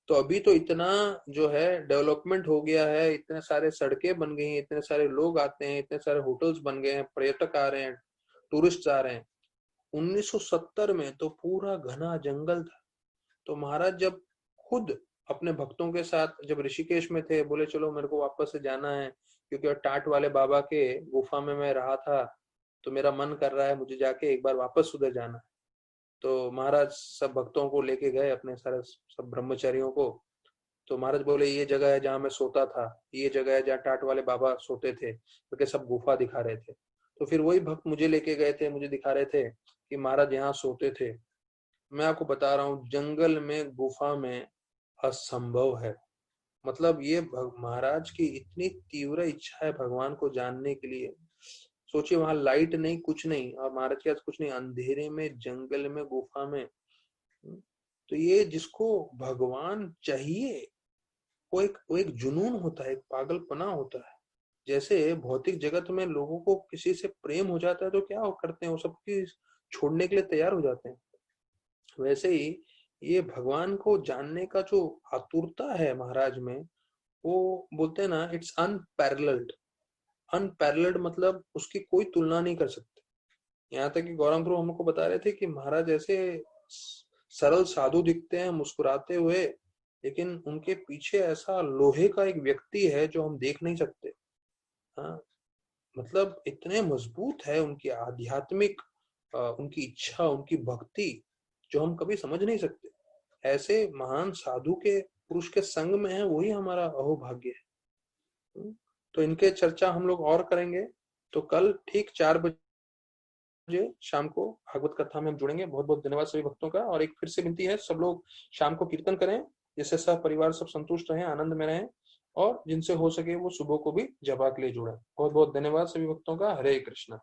Speaker 1: तो अभी तो इतना जो है डेवलपमेंट हो गया है, इतने सारे सड़कें बन गई हैं, इतने सारे लोग आते हैं, इतने सारे होटल्स बन गए हैं, पर्यटक आ रहे हैं, टूरिस्ट आ रहे हैं। 1970 में तो पूरा घना जंगल था। तो महाराज जब खुद अपने भक्तों के साथ जब ऋषिकेश में थे, बोले चलो मेरे को वापस से जाना है, क्योंकि टाट वाले बाबा के गुफा में मैं रहा था, तो मेरा मन कर रहा है मुझे जाके एक बार वापस उधर जाना है। तो महाराज सब भक्तों को लेके गए, अपने सारे सब ब्रह्मचारियों को। तो महाराज बोले ये जगह है जहाँ मैं सोता था, ये जगह है जहाँ टाट वाले बाबा सोते थे, क्योंकि सब गुफा दिखा रहे थे। तो फिर वही भक्त मुझे लेके गए थे, मुझे दिखा रहे थे कि महाराज यहाँ सोते थे। मैं आपको बता रहा हूँ, जंगल में गुफा में असंभव है। मतलब ये महाराज की इतनी तीव्र इच्छा है भगवान को जानने के लिए। सोचिए वहां लाइट नहीं, कुछ नहीं, और महाराज के पास कुछ नहीं, अंधेरे में, जंगल में, गुफा में। तो ये जिसको भगवान चाहिए, वो एक जुनून होता है, एक पागलपना होता है। जैसे भौतिक जगत में लोगों को किसी से प्रेम हो जाता है तो क्या करते हैं, वो सब चीज छोड़ने के लिए तैयार हो जाते हैं। वैसे ही ये भगवान को जानने का जो आतुरता है महाराज में, वो बोलते हैं ना, इट्स अनपैरेलल्ड। अनपैरेलल्ड मतलब उसकी कोई तुलना नहीं कर सकते। यहाँ तक कि गौरंग प्रभु हमको बता रहे थे कि महाराज ऐसे सरल साधु दिखते हैं मुस्कुराते हुए, लेकिन उनके पीछे ऐसा लोहे का एक व्यक्ति है जो हम देख नहीं सकते। हाँ, मतलब इतने मजबूत है उनकी आध्यात्मिक उनकी इच्छा, उनकी भक्ति, जो हम कभी समझ नहीं सकते। ऐसे महान साधु के, पुरुष के संग में है, वही हमारा अहोभाग्य है। तो इनके चर्चा हम लोग और करेंगे। तो कल ठीक 4 बजे शाम को भागवत कथा में हम जुड़ेंगे। बहुत बहुत धन्यवाद सभी भक्तों का। और एक फिर से विनती है, सब लोग शाम को कीर्तन करें, जिससे सब परिवार सब संतुष्ट रहें, आनंद में रहें, और जिनसे हो सके वो सुबह को भी जपा के लिए जुड़े। बहुत बहुत धन्यवाद सभी भक्तों का। हरे कृष्णा।